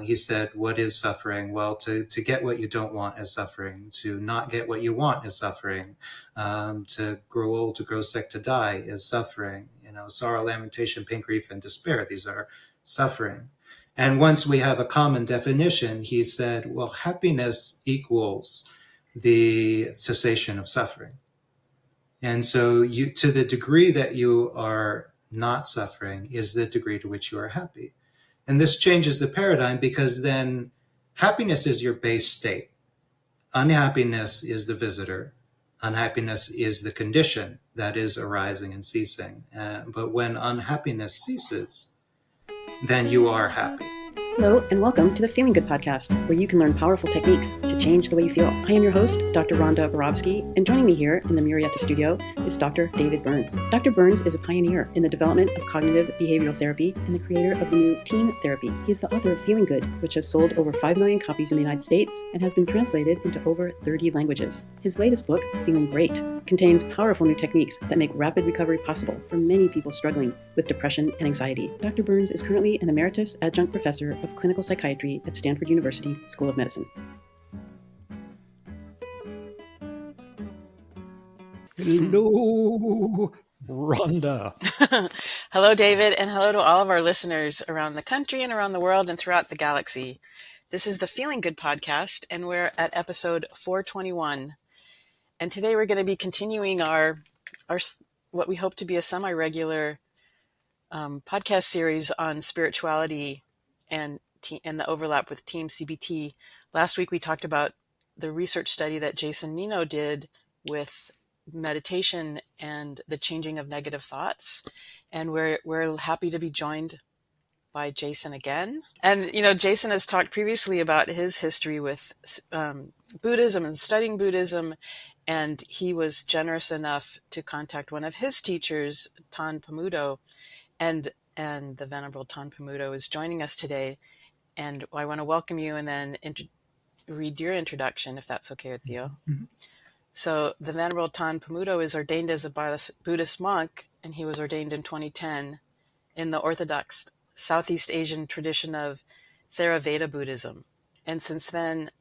He said, what is suffering? Well, to get what you don't want is suffering. To not get what you want is suffering. To grow old, to grow sick, to die is suffering. Sorrow, lamentation, pain, grief, and despair. These are suffering. And once we have a common definition, he said, well, happiness equals the cessation of suffering. And so to the degree that you are not suffering is the degree to which you are happy. And this changes the paradigm, because then happiness is your base state. Unhappiness is the visitor. Unhappiness is the condition that is arising and ceasing. But when unhappiness ceases, then you are happy. Hello, and welcome to the Feeling Good podcast, where you can learn powerful techniques to change the way you feel. I am your host, Dr. Rhonda Barovsky, and joining me here in the Murrieta studio is Dr. David Burns. Dr. Burns is a pioneer in the development of cognitive behavioral therapy and the creator of the new TEAM therapy. He is the author of Feeling Good, which has sold over 5 million copies in the United States and has been translated into over 30 languages. His latest book, Feeling Great, contains powerful new techniques that make rapid recovery possible for many people struggling with depression and anxiety. Dr. Burns is currently an emeritus adjunct professor of clinical psychiatry at Stanford University School of Medicine. Hello, Rhonda. Hello, David, and hello to all of our listeners around the country and around the world and throughout the galaxy. This is the Feeling Good podcast, and we're at episode 421. And today we're going to be continuing our what we hope to be a semi-regular podcast series on spirituality and the overlap with TEAM CBT. Last week we talked about the research study that Jason Meno did with meditation and the changing of negative thoughts. And we're happy to be joined by Jason again. And, Jason has talked previously about his history with Buddhism and studying Buddhism. And he was generous enough to contact one of his teachers, Tahn Palmetto, and the Venerable Tahn Palmetto is joining us today. And I want to welcome you and then read your introduction, if that's okay with you. Mm-hmm. So the Venerable Tahn Palmetto is ordained as a Buddhist monk, and he was ordained in 2010 in the Orthodox Southeast Asian tradition of Theravada Buddhism. And since then,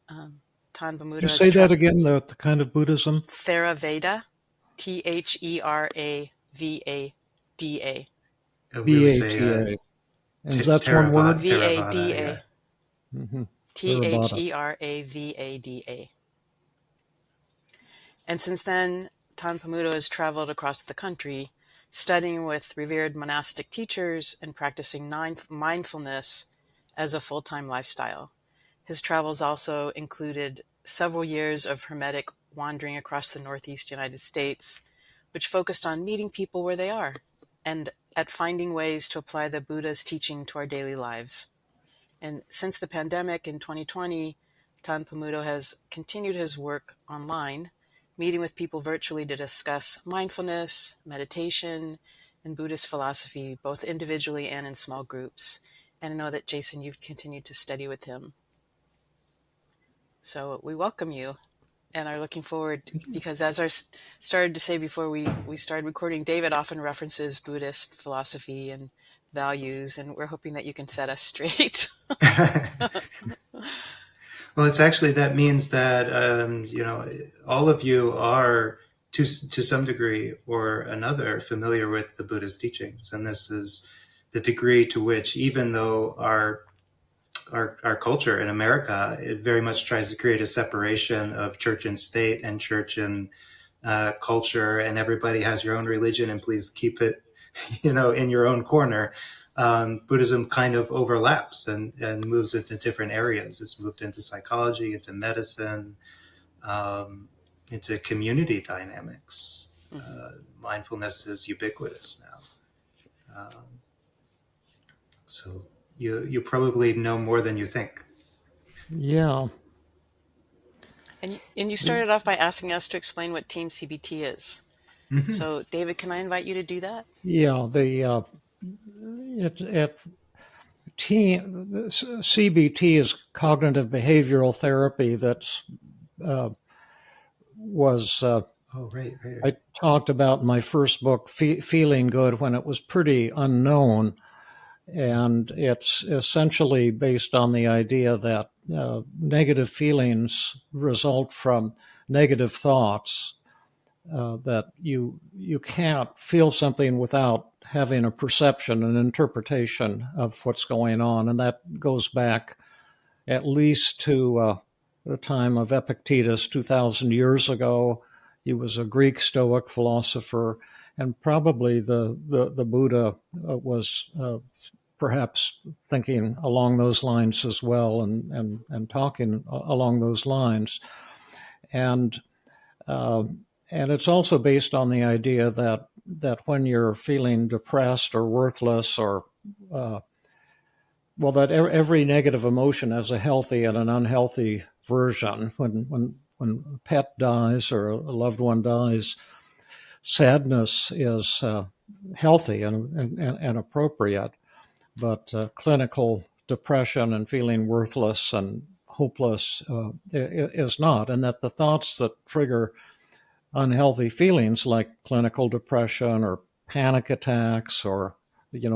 Tahn Palmetto has... You say that again, the kind of Buddhism? Theravada, Theravada. V-A-T-A. And that's one word? V-A-D-A. Theravada. And since then, Tahn Palmetto has traveled across the country, studying with revered monastic teachers and practicing mindfulness as a full-time lifestyle. His travels also included several years of hermetic wandering across the Northeast United States, which focused on meeting people where they are and at finding ways to apply the Buddha's teaching to our daily lives. And since the pandemic in 2020, Tahn Palmetto has continued his work online, meeting with people virtually to discuss mindfulness, meditation, and Buddhist philosophy, both individually and in small groups. And I know that, Jason, you've continued to study with him. So we welcome you and are looking forward, because as I started to say before we started recording, David often references Buddhist philosophy and values, and we're hoping that you can set us straight. Well, it's actually, that means that, all of you are to some degree or another familiar with the Buddhist teachings. And this is the degree to which, even though our culture in America, it very much tries to create a separation of church and state and church and culture, and everybody has your own religion and please keep it, in your own corner. Buddhism kind of overlaps and moves into different areas. It's moved into psychology, into medicine, into community dynamics. Mindfulness is ubiquitous now. So you probably know more than you think. Yeah. And you started off by asking us to explain what TEAM CBT is. Mm-hmm. So, David, can I invite you to do that? Yeah, the CBT is cognitive behavioral therapy that's right. I talked about in my first book, Feeling Good, when it was pretty unknown. And it's essentially based on the idea that negative feelings result from negative thoughts, that you can't feel something without having a perception, an interpretation of what's going on. And that goes back at least to the time of Epictetus 2,000 years ago. He was a Greek Stoic philosopher, and probably the Buddha was perhaps thinking along those lines as well, and talking along those lines. And it's also based on the idea that when you're feeling depressed or worthless, or that every negative emotion has a healthy and an unhealthy version. When a pet dies or a loved one dies, sadness is healthy and appropriate, but clinical depression and feeling worthless and hopeless is not. And that the thoughts that trigger unhealthy feelings like clinical depression or panic attacks or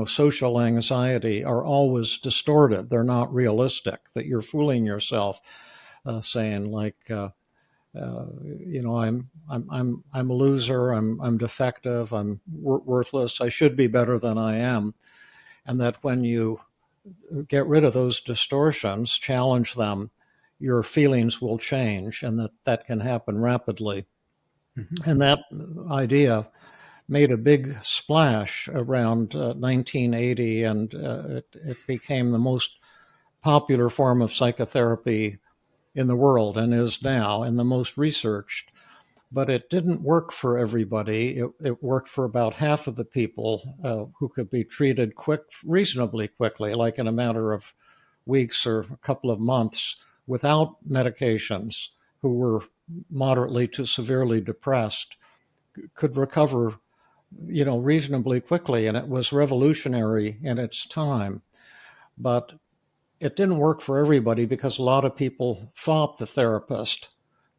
social anxiety are always distorted. They're not realistic, that you're fooling yourself, saying like, I'm a loser, I'm defective, I'm worthless, I should be better than I am. And that when you get rid of those distortions, challenge them, your feelings will change, and that can happen rapidly. Mm-hmm. And that idea made a big splash around 1980, and it became the most popular form of psychotherapy in the world, and is now, and the most researched. But it didn't work for everybody. It worked for about half of the people who could be treated reasonably quickly, like in a matter of weeks or a couple of months, without medications, who were moderately to severely depressed, could recover reasonably quickly. And it was revolutionary in its time. But it didn't work for everybody, because a lot of people fought the therapist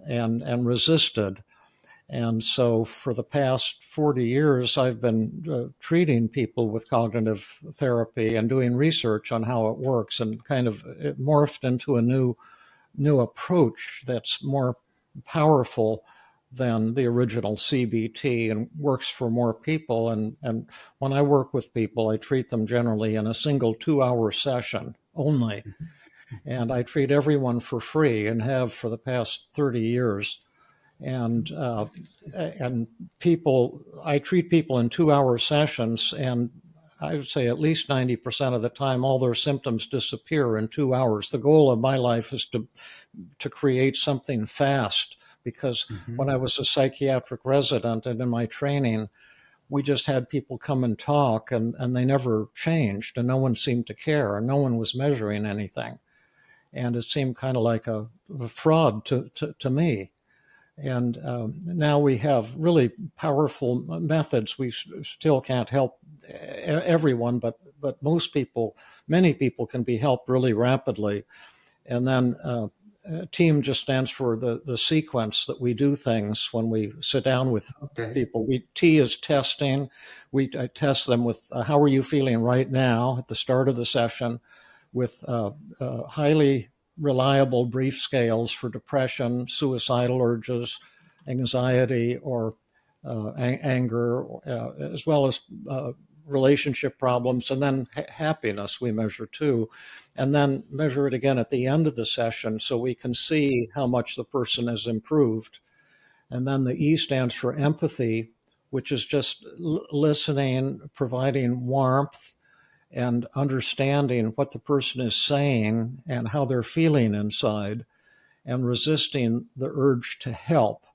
and resisted. And so for the past 40 years, I've been treating people with cognitive therapy and doing research on how it works, and kind of it morphed into a new approach that's more powerful than the original CBT and works for more people. And when I work with people, I treat them generally in a single 2-hour session only. And I treat everyone for free, and have for the past 30 years. And people, I treat people in 2-hour sessions, and I would say at least 90% of the time, all their symptoms disappear in 2 hours. The goal of my life is to create something fast, because when I was a psychiatric resident and in my training, we just had people come and talk, and they never changed, and no one seemed to care, and no one was measuring anything. And it seemed kind of like a fraud to me. And now we have really powerful methods. We still can't help everyone, but many people can be helped really rapidly. And then TEAM just stands for the sequence that we do things when we sit down with people. T is testing. I test them with how are you feeling right now at the start of the session, with highly reliable brief scales for depression, suicidal urges, anxiety, or anger, as well as relationship problems, and then happiness we measure too, and then measure it again at the end of the session so we can see how much the person has improved. And then the E stands for empathy, which is just listening, providing warmth, and understanding what the person is saying and how they're feeling inside, and resisting the urge to help.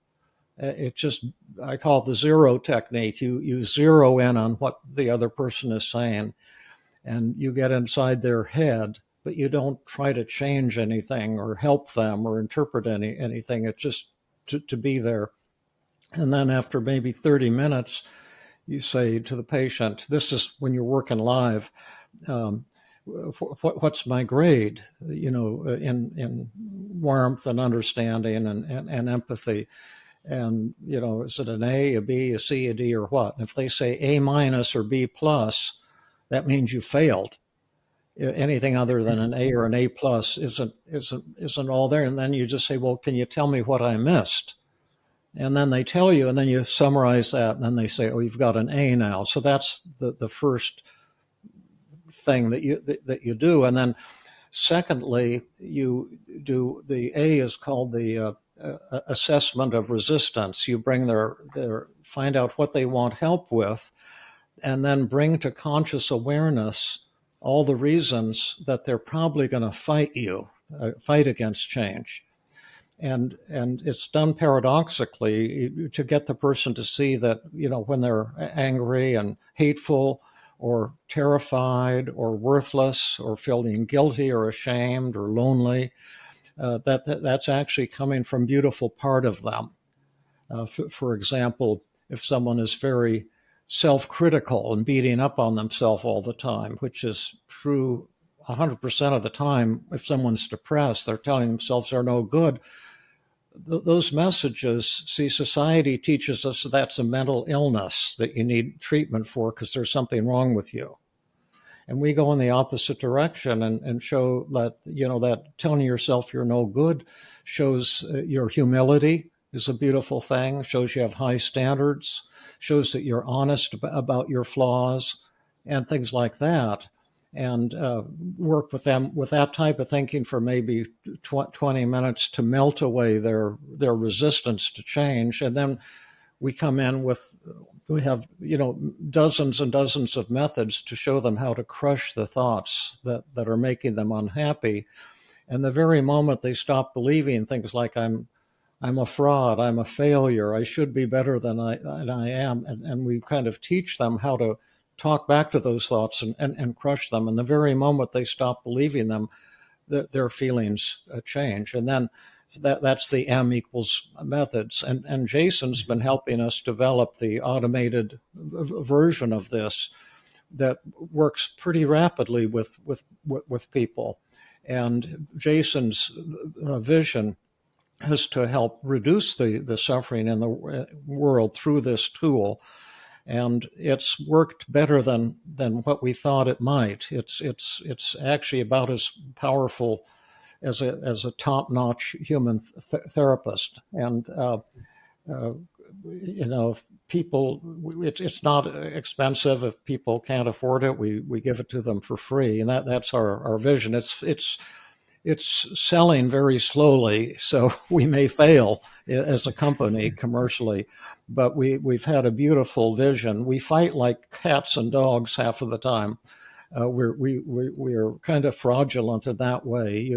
I call it the zero technique. You zero in on what the other person is saying, and you get inside their head, but you don't try to change anything or help them or interpret anything. It's just to be there. And then after maybe 30 minutes, you say to the patient, this is when you're working live, what's my grade, in warmth and understanding and empathy. And, is it an A, a B, a C, a D, or what? And if they say A- or B+, that means you failed. anything other than an A or an A plus isn't all there. And then you just say, well, can you tell me what I missed? And then they tell you, and then you summarize that, and then they say, oh, you've got an A now. So that's the first thing that you do. And then secondly, you do, the A is called the assessment of resistance. You bring find out what they want help with, and then bring to conscious awareness all the reasons that they're probably going to fight against change. And it's done paradoxically to get the person to see that, when they're angry and hateful or terrified or worthless or feeling guilty or ashamed or lonely, that's actually coming from a beautiful part of them. For example, if someone is very self-critical and beating up on themselves all the time, which is true 100% of the time. If someone's depressed, they're telling themselves they're no good. Those messages, see, society teaches us that's a mental illness that you need treatment for because there's something wrong with you. And we go in the opposite direction and show that, that telling yourself you're no good shows your humility is a beautiful thing, shows you have high standards, shows that you're honest about your flaws and things like that. And work with them with that type of thinking for maybe 20 minutes to melt away their resistance to change. And then we come in we have, dozens and dozens of methods to show them how to crush the thoughts that are making them unhappy. And the very moment they stop believing things like I'm a fraud, I'm a failure, I should be better than I am. And we kind of teach them how to talk back to those thoughts and crush them. And the very moment they stop believing them, their feelings change. And then that's the M equals methods. And Jason's been helping us develop the automated version of this that works pretty rapidly with people. And Jason's vision is to help reduce the suffering in the world through this tool. And it's worked better than what we thought it might. It's actually about as powerful as a top-notch human therapist. And people, it's not expensive. If people can't afford it, we give it to them for free, and that's our vision. It's selling very slowly, so we may fail as a company commercially, but we've had a beautiful vision. We fight like cats and dogs half of the time. We're kind of fraudulent in that way.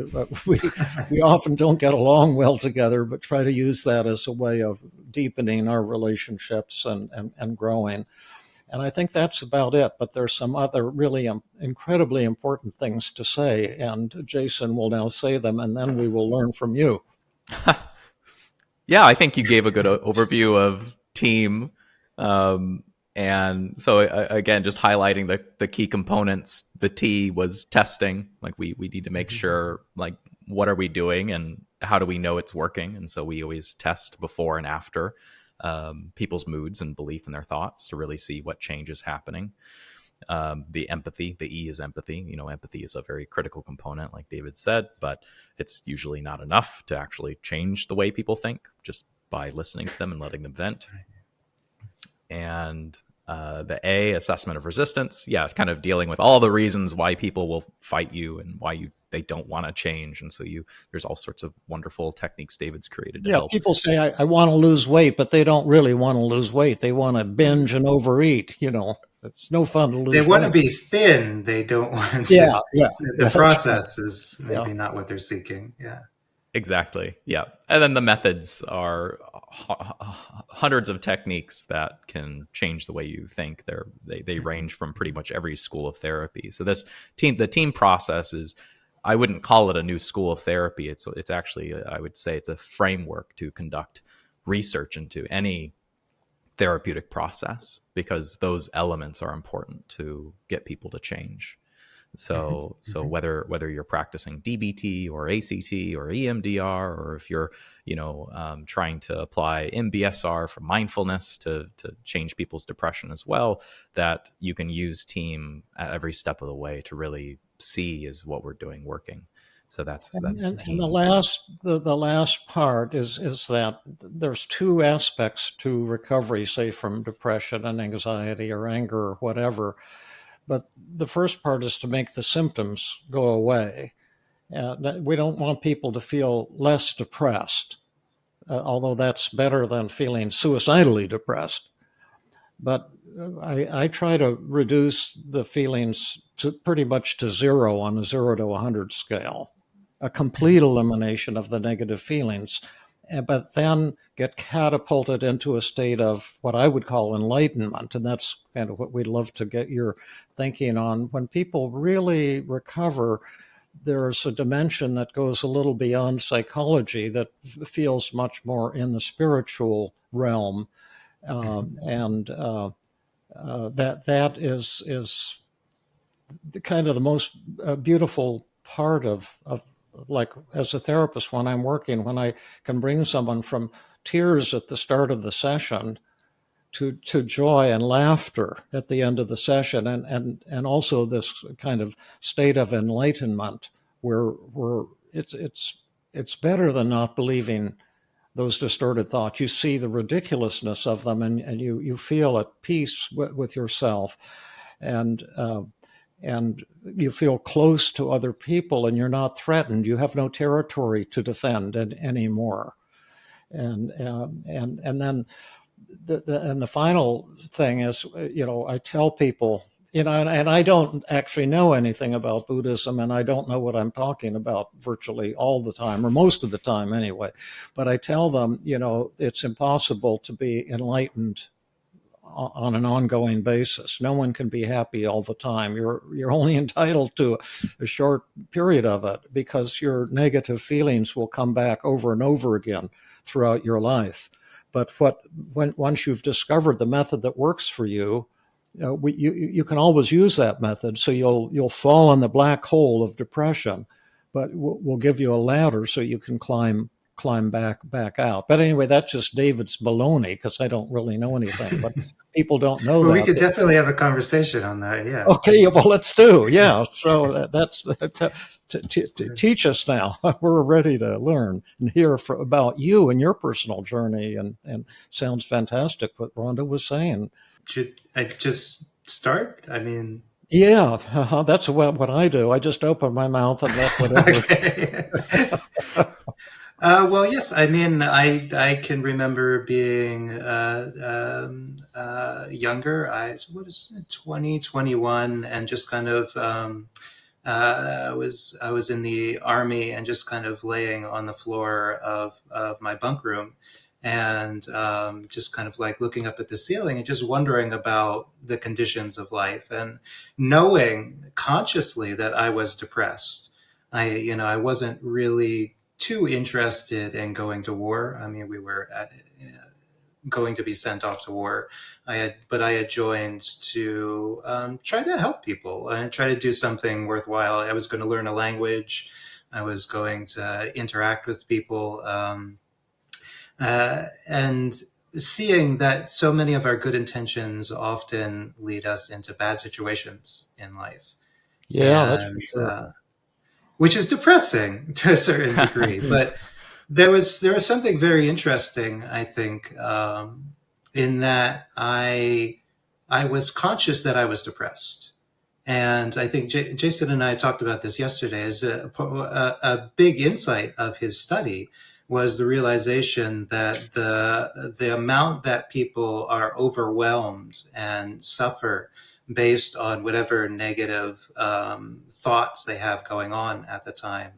We often don't get along well together, but try to use that as a way of deepening our relationships and growing. And I think that's about it. But there's some other really incredibly important things to say. And Jason will now say them, and then we will learn from you. Yeah, I think you gave a good overview of TEAM. And so, again, just highlighting the key components. The T was testing. Like we need to make sure, like, what are we doing and how do we know it's working? And so we always test before and after. People's moods and belief in their thoughts to really see what change is happening. The empathy, the E is empathy. Empathy is a very critical component, like David said, but it's usually not enough to actually change the way people think just by listening to them and letting them vent. And the A, assessment of resistance. Yeah, kind of dealing with all the reasons why people will fight you and why they don't want to change. And so there's all sorts of wonderful techniques David's created to help. People say, I want to lose weight, but they don't really want to lose weight. They want to binge and overeat. It's no fun to lose weight. They want to be thin. They don't want to. Yeah. The process is maybe not what they're seeking. Yeah. Exactly. Yeah. And then the methods are hundreds of techniques that can change the way you think. They range from pretty much every school of therapy. So the TEAM process is, I wouldn't call it a new school of therapy. It's actually, I would say it's a framework to conduct research into any therapeutic process, because those elements are important to get people to change. So whether you're practicing DBT or ACT or EMDR, or if you're trying to apply MBSR for mindfulness to change people's depression as well, that you can use TEAM at every step of the way to really see is what we're doing working. So that's And TEAM. the last part is that there's two aspects to recovery, say from depression and anxiety or anger or whatever. But the first part is to make the symptoms go away. We don't want people to feel less depressed, although that's better than feeling suicidally depressed. But I try to reduce the feelings to pretty much to zero on a 0 to 100 scale, a complete elimination of the negative feelings, but then get catapulted into a state of what I would call enlightenment. And that's kind of what we'd love to get your thinking on. When people really recover, there's a dimension that goes a little beyond psychology that feels much more in the spiritual realm. That is the kind of the most beautiful part of like as a therapist when I'm working, when I can bring someone from tears at the start of the session to joy and laughter at the end of the session, and also this kind of state of enlightenment where it's better than not believing those distorted thoughts. You see the ridiculousness of them, and you feel at peace with yourself, and you feel close to other people, and you're not threatened. You have no territory to defend anymore. And then the final thing is, I tell people, and I don't actually know anything about Buddhism, and I don't know what I'm talking about virtually all the time, or most of the time anyway. But I tell them, it's impossible to be enlightened on an ongoing basis. No one can be happy all the time. You're only entitled to a short period of it, because your negative feelings will come back over and over again throughout your life. But once you've discovered the method that works for you, you can always use that method. So you'll fall in the black hole of depression, but we'll give you a ladder so you can climb back out. But anyway, that's just David's baloney, because I don't really know anything. But people don't know Well, that. we could definitely have a conversation on that. Yeah. Okay. Well, let's do. Yeah. So that's teach us now. We're ready to learn and hear about you and your personal journey. And sounds fantastic what Rhonda was saying. Should I just start? I mean, yeah, that's what I do. I just open my mouth and let whatever. Okay. Well, yes. I mean, I can remember being younger. What is it, 20, 21, and just kind of I was in the Army, and just kind of laying on the floor of my bunk room, and just kind of like looking up at the ceiling and just wondering about the conditions of life, and knowing consciously that I was depressed. I wasn't really too interested in going to war. I mean, we were going to be sent off to war. I had joined to try to help people and try to do something worthwhile. I was going to learn a language. I was going to interact with people. And seeing that so many of our good intentions often lead us into bad situations in life. Yeah, that's for sure. Which is depressing to a certain degree. But there was something very interesting, I think, in that I was conscious that I was depressed. And I think Jason and I talked about this yesterday. As a big insight of his study was the realization that the amount that people are overwhelmed and suffer based on whatever negative thoughts they have going on at the time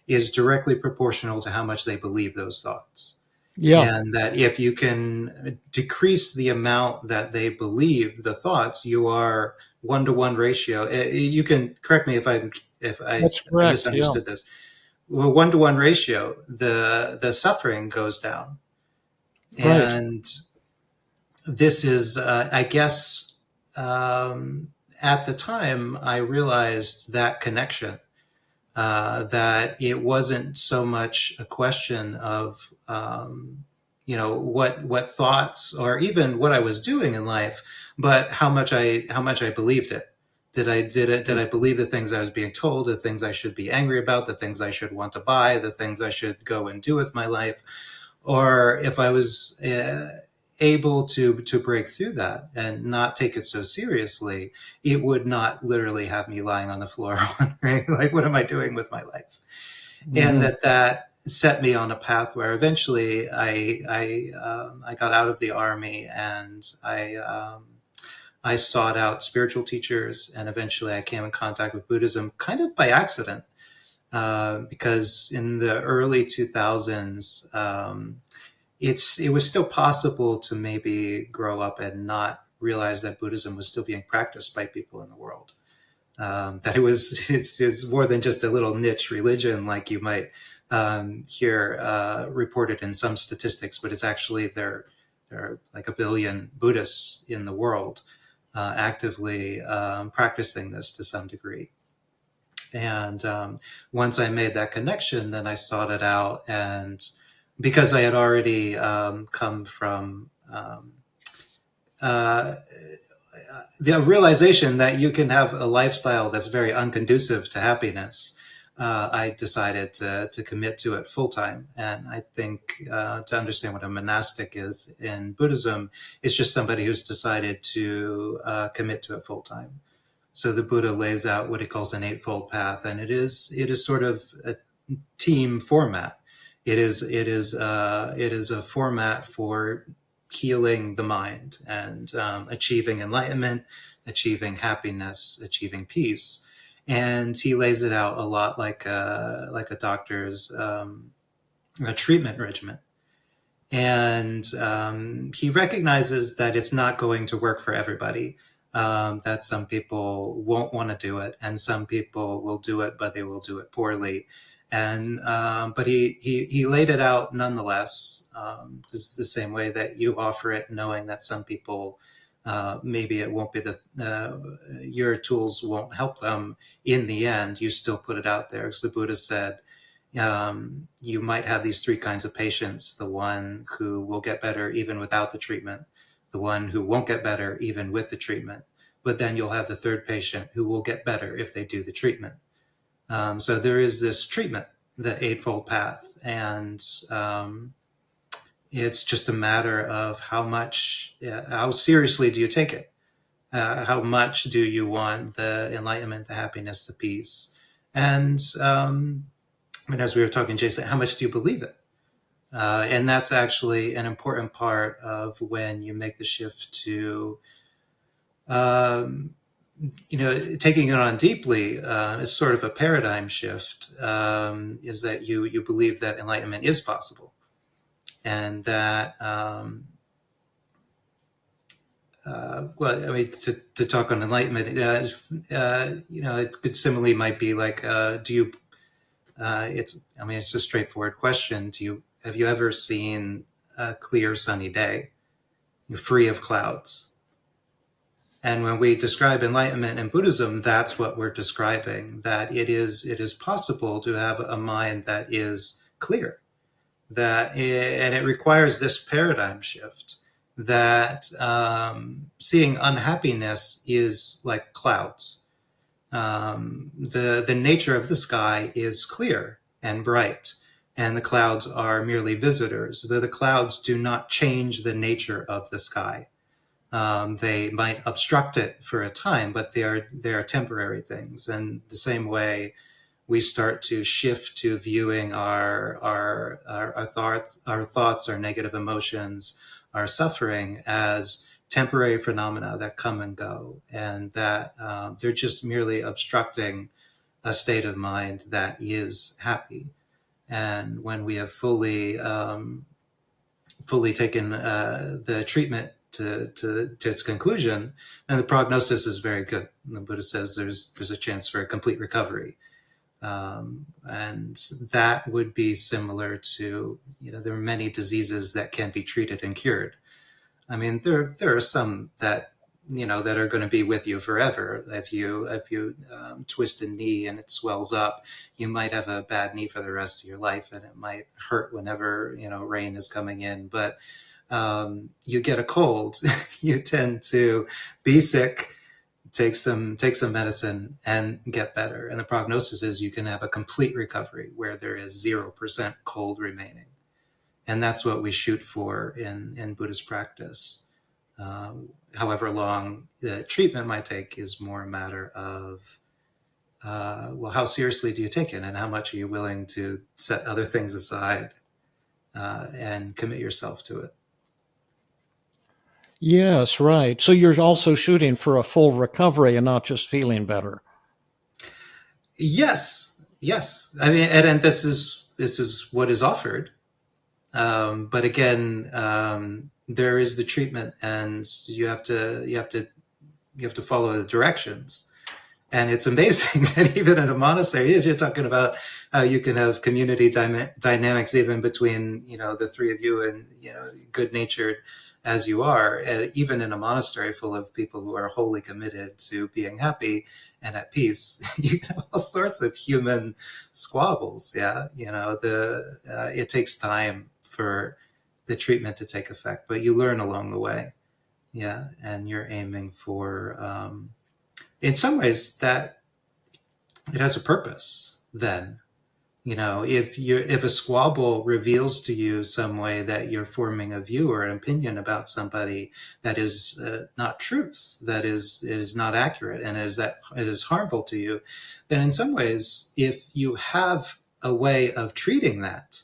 is directly proportional to how much they believe those thoughts. Yeah. And that if you can decrease the amount that they believe the thoughts, you are 1-to-1 ratio. You can correct me if I misunderstood this. Well, 1-to-1 ratio, the suffering goes down. Right. And this is, I guess, at the time, I realized that connection, that it wasn't so much a question of, what thoughts or even what I was doing in life, but how much I believed it. Did I believe the things I was being told, the things I should be angry about, the things I should want to buy, the things I should go and do with my life? Or if I was able to break through that and not take it so seriously, it would not literally have me lying on the floor wondering, like, what am I doing with my life? And that set me on a path where eventually I got out of the army, and I sought out spiritual teachers, and eventually I came in contact with Buddhism kind of by accident, because in the early 2000s, it was still possible to maybe grow up and not realize that Buddhism was still being practiced by people in the world. That it's more than just a little niche religion like you might hear reported in some statistics, but it's actually there are like 1 billion Buddhists in the world actively practicing this to some degree. And once I made that connection, then I sought it out, and because I had already come from the realization that you can have a lifestyle that's very unconducive to happiness, I decided to commit to it full time. And I think to understand what a monastic is in Buddhism, it's just somebody who's decided to commit to it full time. So the Buddha lays out what he calls an eightfold path, and it is sort of a team format. It is a format for healing the mind and achieving enlightenment, achieving happiness, achieving peace. And he lays it out a lot like a doctor's a treatment regimen. And he recognizes that it's not going to work for everybody. That some people won't want to do it, and some people will do it, but they will do it poorly. And but he laid it out nonetheless. This is the same way that you offer it, knowing that some people maybe it won't be your tools won't help them in the end. You still put it out there, because the Buddha said you might have these 3 kinds of patients: the one who will get better even without the treatment, the one who won't get better even with the treatment, but then you'll have the 3rd patient who will get better if they do the treatment. So there is this treatment, the Eightfold Path, and it's just a matter of how seriously do you take it? How much do you want the enlightenment, the happiness, the peace? And as we were talking, Jason, how much do you believe it? And that's actually an important part of when you make the shift to taking it on deeply is sort of a paradigm shift, is that you believe that enlightenment is possible, and that, to talk on enlightenment, it similarly might be like, it's a straightforward question. Have you ever seen a clear sunny day, free of clouds? And when we describe enlightenment in Buddhism, that's what we're describing, that it is possible to have a mind that is clear, and it requires this paradigm shift, that seeing unhappiness is like clouds. The nature of the sky is clear and bright, and the clouds are merely visitors. The clouds do not change the nature of the sky. They might obstruct it for a time, but they are temporary things. And the same way, we start to shift to viewing our thoughts, our negative emotions, our suffering as temporary phenomena that come and go, and that they're just merely obstructing a state of mind that is happy. And when we have fully taken the treatment to its conclusion, and the prognosis is very good. And the Buddha says there's a chance for a complete recovery, and that would be similar to, there are many diseases that can be treated and cured. I mean, there are some that that are going to be with you forever. If you twist a knee and it swells up, you might have a bad knee for the rest of your life, and it might hurt whenever rain is coming in. But you get a cold, you tend to be sick, take some medicine and get better. And the prognosis is you can have a complete recovery where there is 0% cold remaining. And that's what we shoot for in Buddhist practice. However long the treatment might take is more a matter of, well, how seriously do you take it, and how much are you willing to set other things aside and commit yourself to it? Yes, right. So you're also shooting for a full recovery and not just feeling better. Yes. I mean, and this is what is offered. But again, there is the treatment, and you have to follow the directions. And it's amazing that even in a monastery, as you're talking about how you can have community dynamics even between, the three of you, and, good natured as you are, and even in a monastery full of people who are wholly committed to being happy and at peace, you can have all sorts of human squabbles. Yeah. It takes time for the treatment to take effect, but you learn along the way. Yeah. And you're aiming for, in some ways, that it has a purpose then. If a squabble reveals to you some way that you're forming a view or an opinion about somebody that is not truth, that is not accurate, and that it is harmful to you, then in some ways, if you have a way of treating that,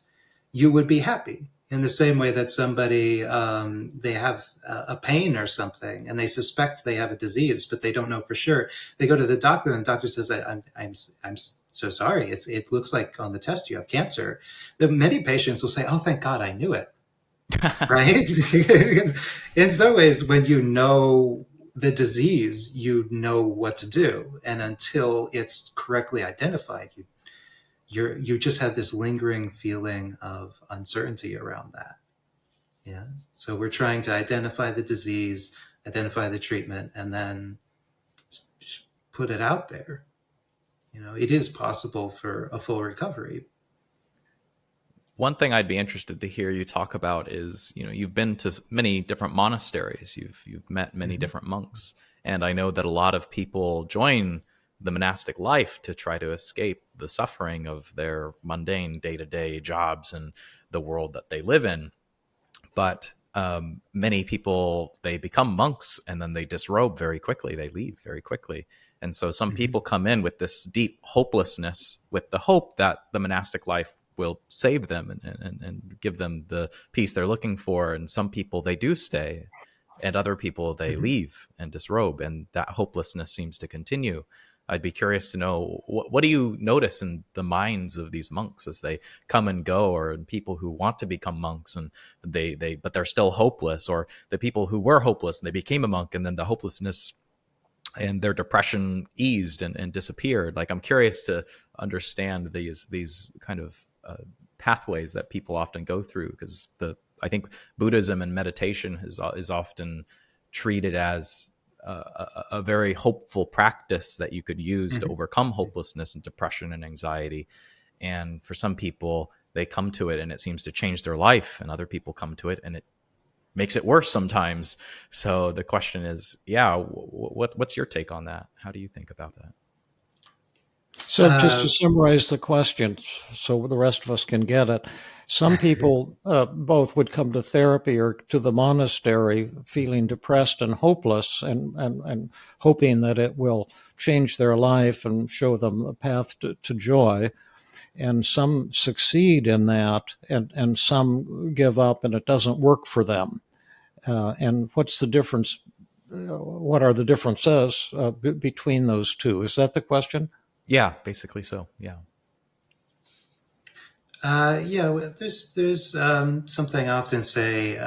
you would be happy. In the same way that somebody, they have a pain or something, and they suspect they have a disease, but they don't know for sure. They go to the doctor, and the doctor says, I'm so sorry. It looks like on the test you have cancer. Many patients will say, oh, thank God I knew it. Right? In some ways, when you know the disease, you know what to do. And until it's correctly identified, you just have this lingering feeling of uncertainty around that. Yeah. So we're trying to identify the disease, identify the treatment, and then just put it out there. It is possible for a full recovery. One thing I'd be interested to hear you talk about is, you've been to many different monasteries, you've met many different monks, and I know that a lot of people join the monastic life to try to escape the suffering of their mundane day-to-day jobs and the world that they live in. But many people, they become monks and then they disrobe very quickly. They leave very quickly. And so some people come in with this deep hopelessness, with the hope that the monastic life will save them and give them the peace they're looking for. And some people, they do stay, and other people, they leave and disrobe, and that hopelessness seems to continue. I'd be curious to know, what do you notice in the minds of these monks as they come and go, or in people who want to become monks and but they're still hopeless, or the people who were hopeless and they became a monk and then the hopelessness and their depression eased and disappeared? Like, I'm curious to understand these kind of pathways that people often go through, because I think Buddhism and meditation is often treated as a very hopeful practice that you could use to overcome hopelessness and depression and anxiety. And for some people, they come to it and it seems to change their life, and other people come to it and it makes it worse sometimes. So the question is, what's your take on that? How do you think about that? So just to summarize the question so the rest of us can get it, some people both would come to therapy or to the monastery feeling depressed and hopeless and hoping that it will change their life and show them a path to joy. And some succeed in that, and some give up and it doesn't work for them. And what's the difference? What are the differences between those two? Is that the question? Yeah, basically so. Yeah. There's something I often say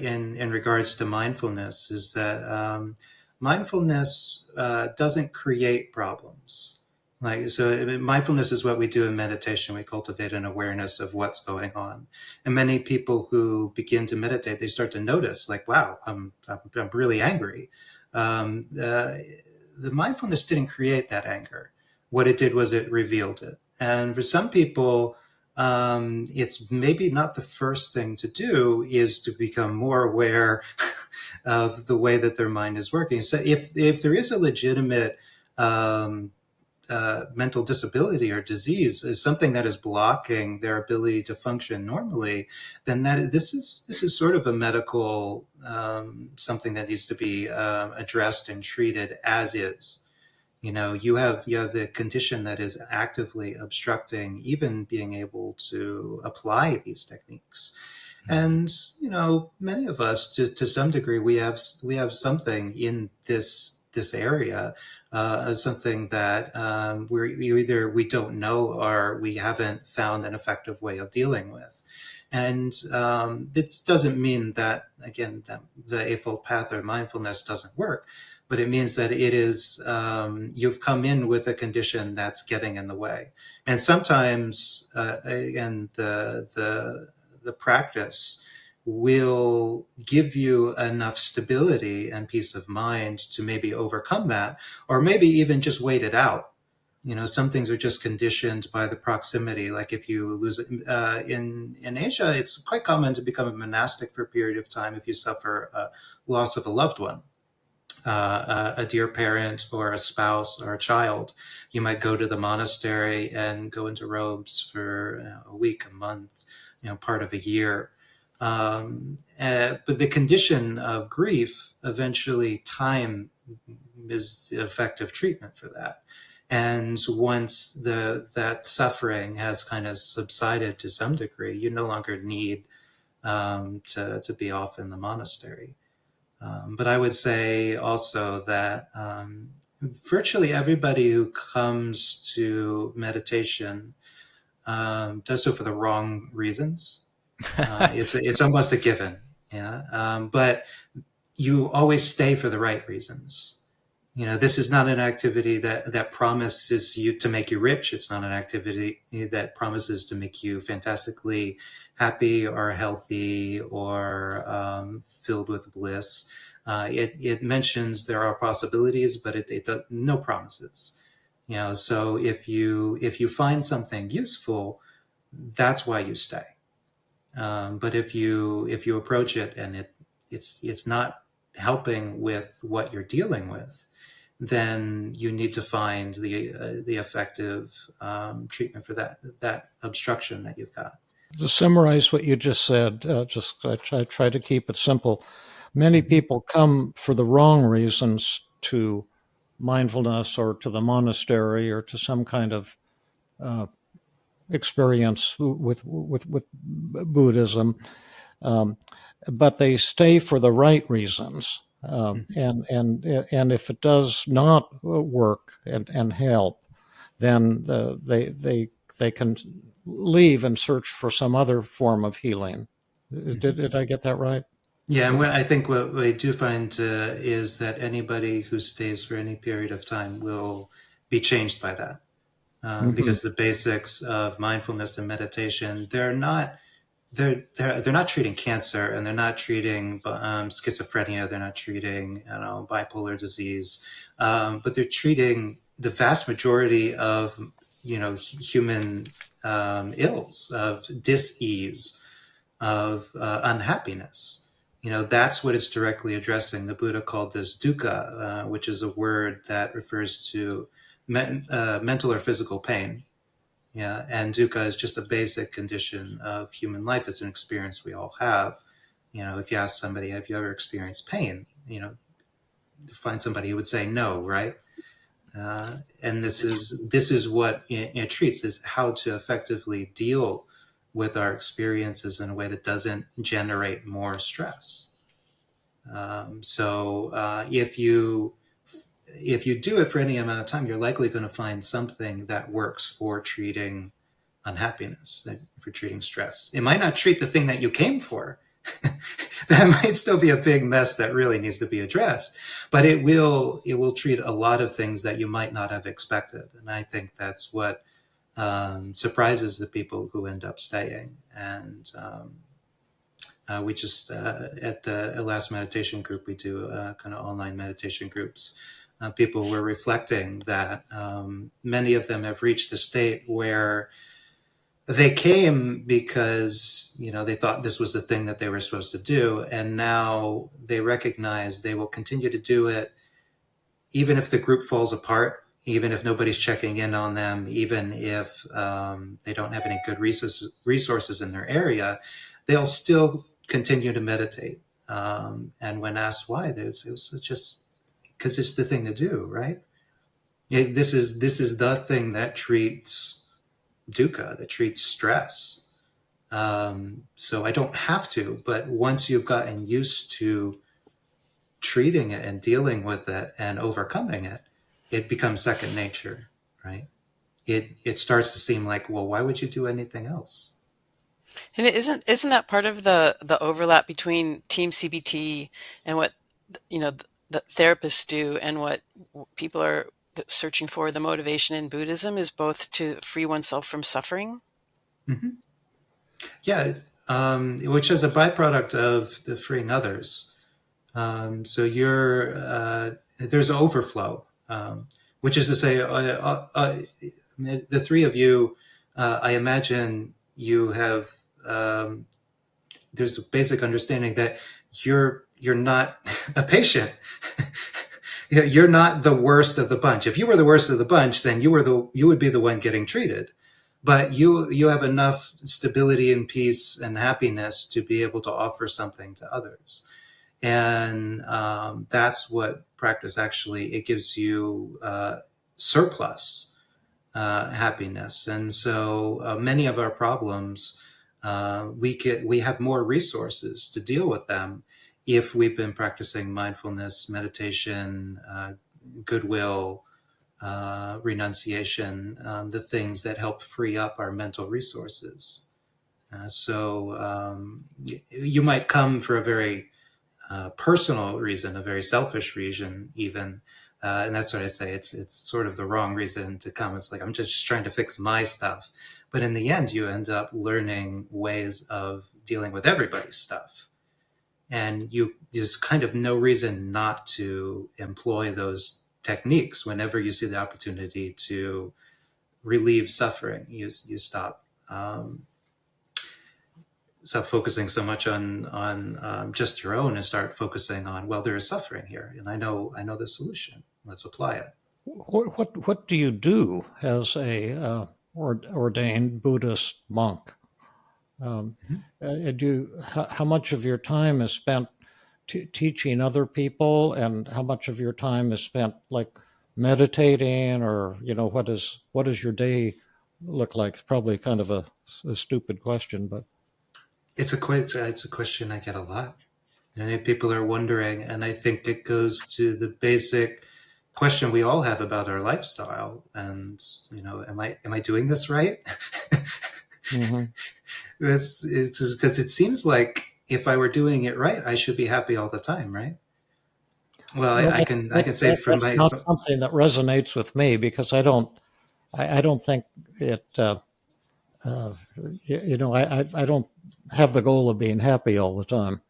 in regards to mindfulness, is that mindfulness doesn't create problems. Mindfulness is what we do in meditation. We cultivate an awareness of what's going on. And many people who begin to meditate, they start to notice, like, wow, I'm really angry. The mindfulness didn't create that anger. What it did was it revealed it. And for some people, it's maybe not the first thing to do is to become more aware of the way that their mind is working. So if there is a legitimate mental disability or disease, is something that is blocking their ability to function normally, then this is sort of a medical something that needs to be addressed and treated as is. You have the condition that is actively obstructing even being able to apply these techniques. And many of us, to some degree, we have something in this area, something that we don't know, or we haven't found an effective way of dealing with. And this doesn't mean that, again, that the Eightfold Path or mindfulness doesn't work, but it means that it is you've come in with a condition that's getting in the way. And sometimes, again, the practice will give you enough stability and peace of mind to maybe overcome that, or maybe even just wait it out. Some things are just conditioned by the proximity. Like if you lose in Asia, it's quite common to become a monastic for a period of time if you suffer a loss of a loved one, a dear parent or a spouse or a child. You might go to the monastery and go into robes for a week, a month, part of a year. But the condition of grief, eventually time is the effective treatment for that. And once that suffering has kind of subsided to some degree, you no longer need to be off in the monastery. But I would say also that virtually everybody who comes to meditation does so for the wrong reasons. It's almost a given, yeah. But you always stay for the right reasons. This is not an activity that promises you to make you rich. It's not an activity that promises to make you fantastically happy or healthy or filled with bliss. It mentions there are possibilities, but it does no promises. So if you find something useful, that's why you stay. But if you approach it and it's not helping with what you're dealing with, then you need to find the effective treatment for that obstruction that you've got. To summarize what you just said, I try to keep it simple. Many people come for the wrong reasons to mindfulness or to the monastery or to some kind of experience with Buddhism, but they stay for the right reasons. And if it does not work and help, then they can leave and search for some other form of healing. Did I get that right? Yeah, and I think what we do find is that anybody who stays for any period of time will be changed by that. Because the basics of mindfulness and meditation, they're not treating cancer, and they're not treating schizophrenia. They're not treating bipolar disease, but they're treating the vast majority of human ills, of dis-ease, of unhappiness. That's what it's directly addressing. The Buddha called this dukkha, which is a word that refers to mental or physical pain. Yeah, and dukkha is just a basic condition of human life. It's an experience we all have. If you ask somebody, have you ever experienced pain? Find somebody who would say no, right? And this is what it treats, is how to effectively deal with our experiences in a way that doesn't generate more stress. So if you do it for any amount of time, you're likely going to find something that works for treating unhappiness, for treating stress. It might not treat the thing that you came for. That might still be a big mess that really needs to be addressed, but it will treat a lot of things that you might not have expected. And I think that's what surprises the people who end up staying. And we just, at the last meditation group, we do kind of online meditation groups. People were reflecting that many of them have reached a state where They came because, they thought this was the thing that they were supposed to do. And now they recognize they will continue to do it even if the group falls apart, even if nobody's checking in on them, even if they don't have any good resources in their area, they'll still continue to meditate. And when asked why, it was just because it's the thing to do, right? This is the thing that treats dukkha, that treats stress. So I don't have to, but once you've gotten used to treating it and dealing with it and overcoming it, it becomes second nature, right? It starts to seem like, well, why would you do anything else? And isn't that part of the overlap between Team CBT and what the therapists do, and what people are searching for? The motivation in Buddhism is both to free oneself from suffering. Mm-hmm. Yeah, which is a byproduct of the freeing others. So there's overflow, which is to say, the three of you, I imagine you have. There's a basic understanding that you're not a patient. You're not the worst of the bunch. If you were the worst of the bunch, then you would be the one getting treated. But you have enough stability and peace and happiness to be able to offer something to others. And that's what practice actually, it gives you surplus happiness. And so many of our problems, we have more resources to deal with them if we've been practicing mindfulness, meditation, goodwill, renunciation, the things that help free up our mental resources. So you might come for a very personal reason, a very selfish reason, even. And that's what I say. It's sort of the wrong reason to come. It's like, I'm just trying to fix my stuff. But in the end, you end up learning ways of dealing with everybody's stuff. And there's kind of no reason not to employ those techniques whenever you see the opportunity to relieve suffering. You stop focusing so much on just your own and start focusing on, well, there is suffering here, and I know the solution. Let's apply it. What do you do as a ordained Buddhist monk? How much of your time is spent teaching other people, and how much of your time is spent like meditating, or what does your day look like? It's probably kind of a stupid question, but it's a question I get a lot, and people are wondering, and I think it goes to the basic question we all have about our lifestyle, and am I doing this right? Mm-hmm. It's because it seems like if I were doing it right, I should be happy all the time, right? Well, I can say from that's not something that resonates with me, because I don't think it. I don't have the goal of being happy all the time.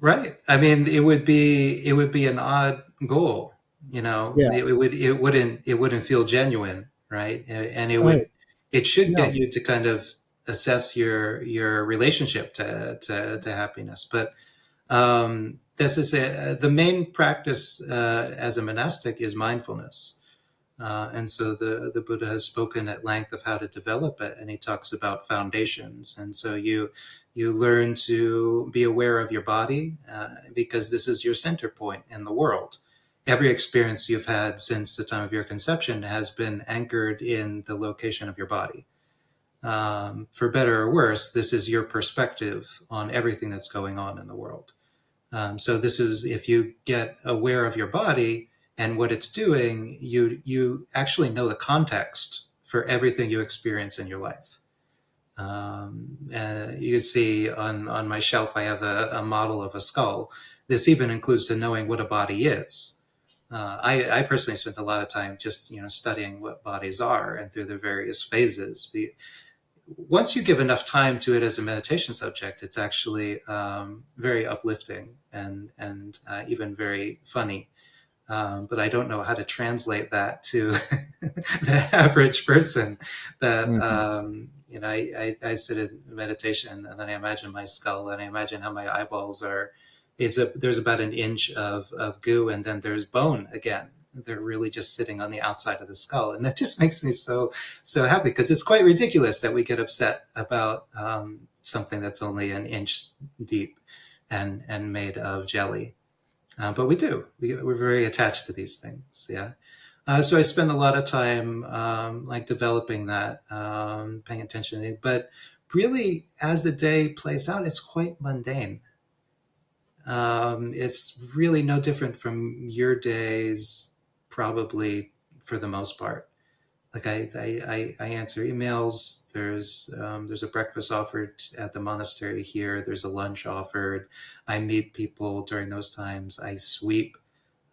Right. I mean, it would be an odd goal. Yeah. It wouldn't feel genuine, right? And it should get you to kind of assess your relationship to happiness. But this is the main practice as a monastic is mindfulness. And so the Buddha has spoken at length of how to develop it, and he talks about foundations. And so you learn to be aware of your body because this is your center point in the world. Every experience you've had since the time of your conception has been anchored in the location of your body. For better or worse, this is your perspective on everything that's going on in the world. So this is, if you get aware of your body and what it's doing, you actually know the context for everything you experience in your life. You see on my shelf, I have a model of a skull. This even includes to knowing what a body is. I personally spent a lot of time just studying what bodies are and through their various phases. Once you give enough time to it as a meditation subject, it's actually very uplifting and even very funny. But I don't know how to translate that to the average person that I sit in meditation and then I imagine my skull and I imagine how my eyeballs are. There's about an inch of goo and then there's bone again. They're really just sitting on the outside of the skull. And that just makes me so happy because it's quite ridiculous that we get upset about something that's only an inch deep and made of jelly. But we do. We're very attached to these things. Yeah. So I spend a lot of time like developing that, paying attention. But really, as the day plays out, it's quite mundane. It's really no different from your days, probably for the most part. Like I answer emails. There's a breakfast offered at the monastery here. There's a lunch offered. I meet people during those times. I sweep.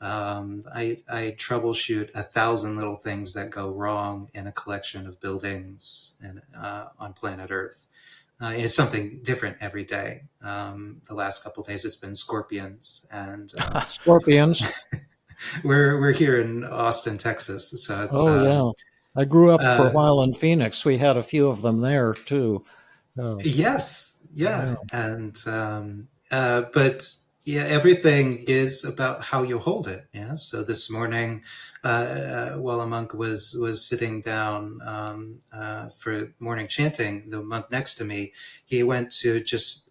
I troubleshoot 1,000 little things that go wrong in a collection of buildings and on planet Earth. And it's something different every day. The last couple of days, it's been scorpions, and Scorpions. we're here in Austin, Texas, so it's Yeah. I grew up for a while in Phoenix. We had a few of them there too. Yes, yeah, and but yeah, everything is about how you hold it. Yeah. So this morning, while a monk was sitting down for morning chanting, the monk next to me, he went to just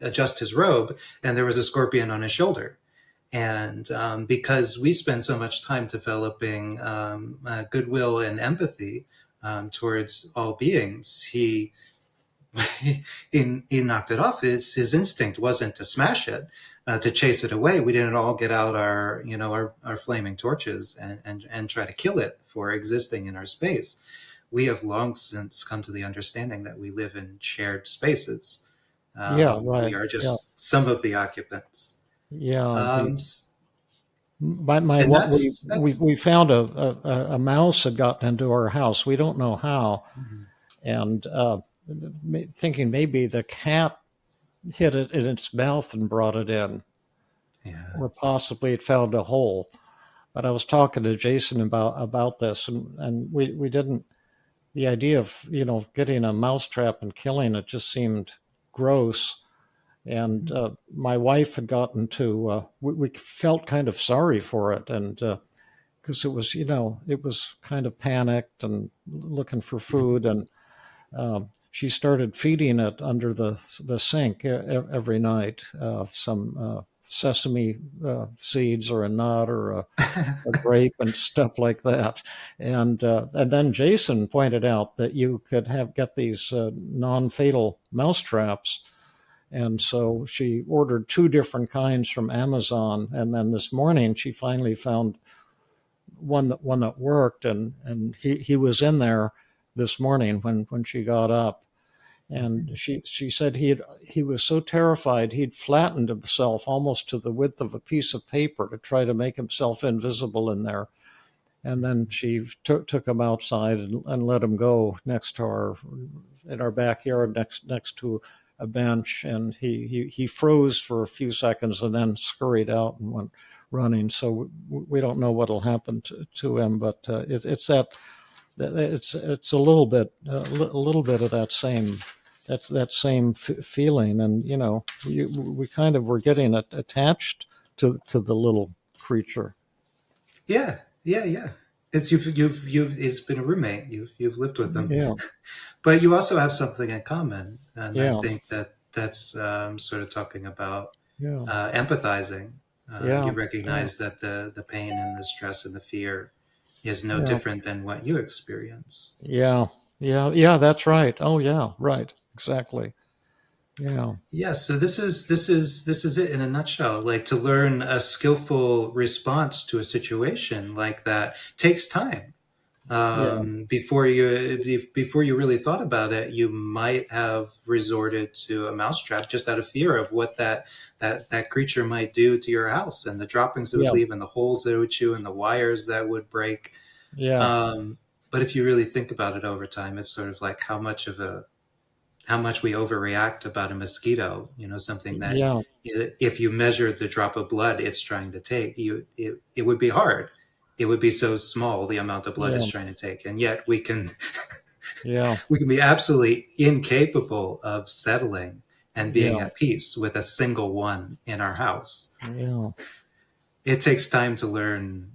adjust his robe, and there was a scorpion on his shoulder. And because we spend so much time developing goodwill and empathy towards all beings, he knocked it off. His instinct wasn't to smash it, to chase it away. We didn't all get out our flaming torches and try to kill it for existing in our space. We have long since come to the understanding that we live in shared spaces. Right. We are just some of the occupants. Yeah. We found a mouse had gotten into our house. We don't know how, and thinking maybe the cat hit it in its mouth and brought it in, or possibly it found a hole. But I was talking to Jason about this, and we didn't. The idea of getting a mousetrap and killing it just seemed gross. And my wife had gotten to, we felt kind of sorry for it. And because it was kind of panicked and looking for food. And she started feeding it under the sink every night, some sesame seeds or a nut or a grape and stuff like that. And then Jason pointed out that you could get these non-fatal mouse traps. And so she ordered 2 different kinds from Amazon. And then this morning she finally found one that worked. And he was in there this morning when she got up. And she said he was so terrified he'd flattened himself almost to the width of a piece of paper to try to make himself invisible in there. And then she took him outside and let him go next to in our backyard next to a bench, and he froze for a few seconds and then scurried out and went running. So we don't know what'll happen to him, but it's a little bit of that same feeling, and we kind of were getting attached to the little creature. Yeah. It's it's been a roommate. You've lived with them. Yeah. But you also have something in common, and I think that's sort of talking about empathizing. You recognize that the pain and the stress and the fear is no different than what you experience. Yeah, that's right. Oh, yeah, right, exactly. Yeah. So this is it in a nutshell. Like, to learn a skillful response to a situation like that takes time. Before you really thought about it, you might have resorted to a mousetrap just out of fear of what that creature might do to your house, and the droppings it would leave, and the holes that it would chew, and the wires that would break. But if you really think about it over time, it's sort of like how much we overreact about a mosquito. Something that if you measured the drop of blood it's trying to take, it would be hard. It would be so small, the amount of blood it's trying to take, and yet we can Yeah. We can be absolutely incapable of settling and being Yeah. at peace with a single one in our house. Yeah. It takes time to learn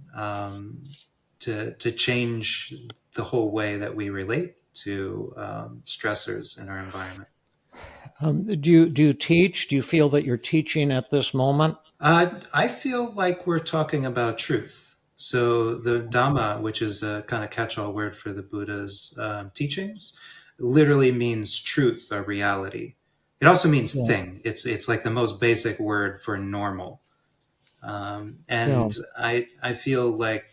to change the whole way that we relate to stressors in our environment. Do you teach? Do you feel that you're teaching at this moment? I feel like we're talking about truth. So the Dhamma, which is a kind of catch-all word for the Buddha's teachings, literally means truth or reality. It also means Yeah. thing. It's like the most basic word for normal. Yeah. And I feel like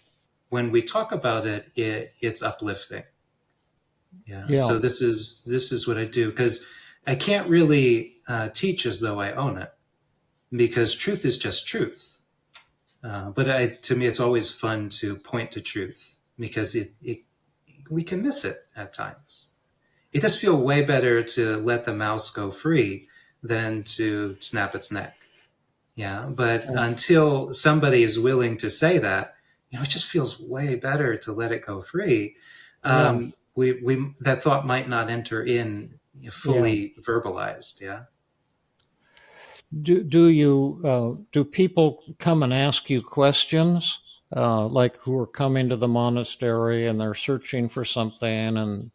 when we talk about it, it's uplifting. Yeah. Yeah. So this is what I do, because I can't really teach as though I own it, because truth is just truth. But to me, it's always fun to point to truth, because we can miss it at times. It does feel way better to let the mouse go free than to snap its neck. Yeah, but until somebody is willing to say that, it just feels way better to let it go free. Yeah. We that thought might not enter in fully verbalized. Yeah. Do people come and ask you questions, like who are coming to the monastery and they're searching for something and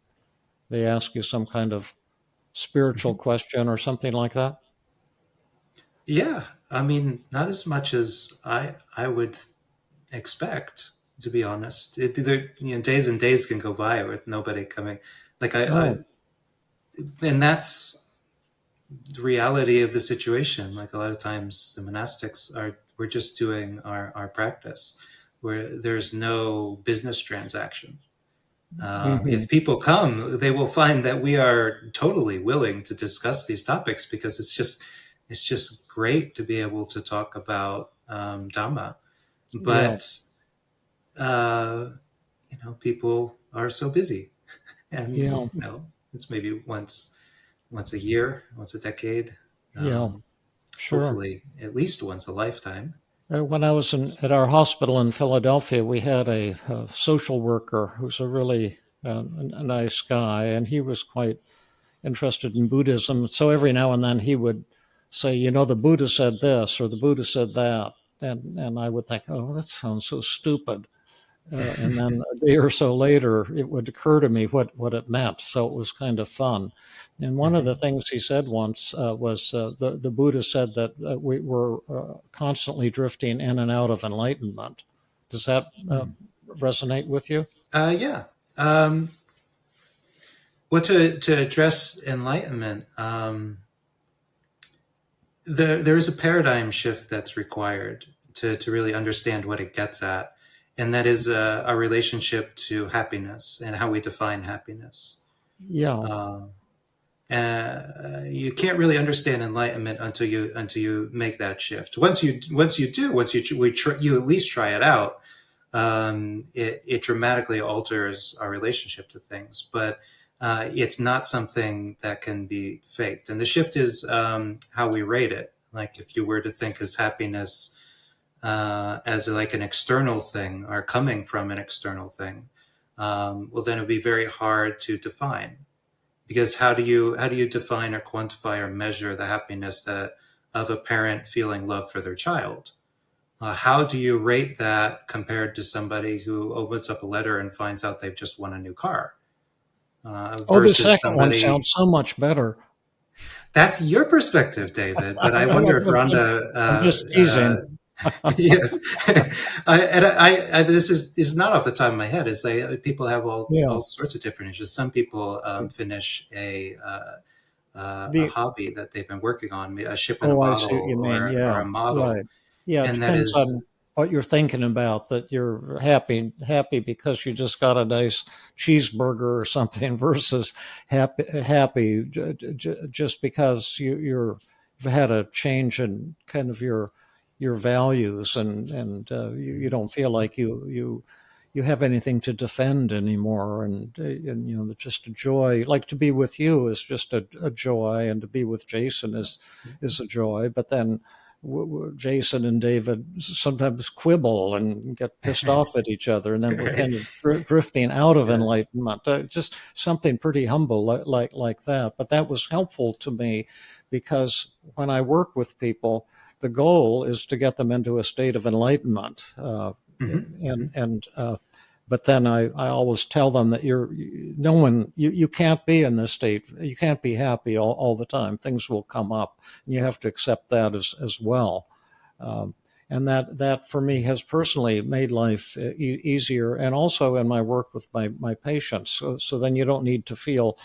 they ask you some kind of spiritual question or something like that? Yeah, I mean, not as much as I would expect, to be honest. Days and days can go by with nobody coming. Like Oh. and that's the reality of the situation. Like a lot of times, the monastics we're just doing our practice, where there's no business transaction. Mhm. If people come, they will find that we are totally willing to discuss these topics, because it's just great to be able to talk about Dhamma. Yeah. But people are so busy, and Yeah. it's maybe once a year, once a decade, Yeah. Sure. hopefully at least once a lifetime. When I was at our hospital in Philadelphia, we had a social worker who's a really a nice guy, and he was quite interested in Buddhism. So every now and then he would say, the Buddha said this or the Buddha said that. And I would think, oh, that sounds so stupid. And then a day or so later, it would occur to me what it meant. So it was kind of fun. And one of the Mhm. things he said once was the Buddha said that we were constantly drifting in and out of enlightenment. Does that resonate with you? Yeah. Well, to address enlightenment, there is a paradigm shift that's required to really understand what it gets at, and that is a relationship to happiness and how we define happiness. Yeah. You can't really understand enlightenment until you make that shift. Once you at least try it out, it dramatically alters our relationship to things. But it's not something that can be faked. And the shift is how we rate it. Like if you were to think as happiness as like an external thing or coming from an external thing, well, then it would be very hard to define. Because how do you define or quantify or measure the happiness of a parent feeling love for their child? How do you rate that compared to somebody who opens up a letter and finds out they've just won a new car? Oh, the Versus second one somebody. sounds so much better. That's your perspective, David. But I wonder if Rhonda. I'm just teasing. Yes, this is not off the top of my head. It's like people have Yeah. all sorts of different interests. Some people finish a The hobby that they've been working on, a ship in a I see what bottle you mean. or Yeah. a model, Right. Yeah. It and that depends is. on what you're thinking about. That you're happy because you just got a nice cheeseburger or something, versus happy just because you've had a change in kind of your values, and you don't feel like you have anything to defend anymore, and just a joy. Like to be with you is just a joy, and to be with Jason is a joy. But then Jason and David sometimes quibble and get pissed off at each other, and then we're kind of drifting out of Yes. enlightenment. Just something pretty humble like that. But that was helpful to me because when I work with people, the goal is to get them into a state of enlightenment. But then I always tell them that you can't be in this state. You can't be happy all the time. Things will come up, and you have to accept that as well. And that for me has personally made life easier, and also in my work with my patients. So then you don't need to feel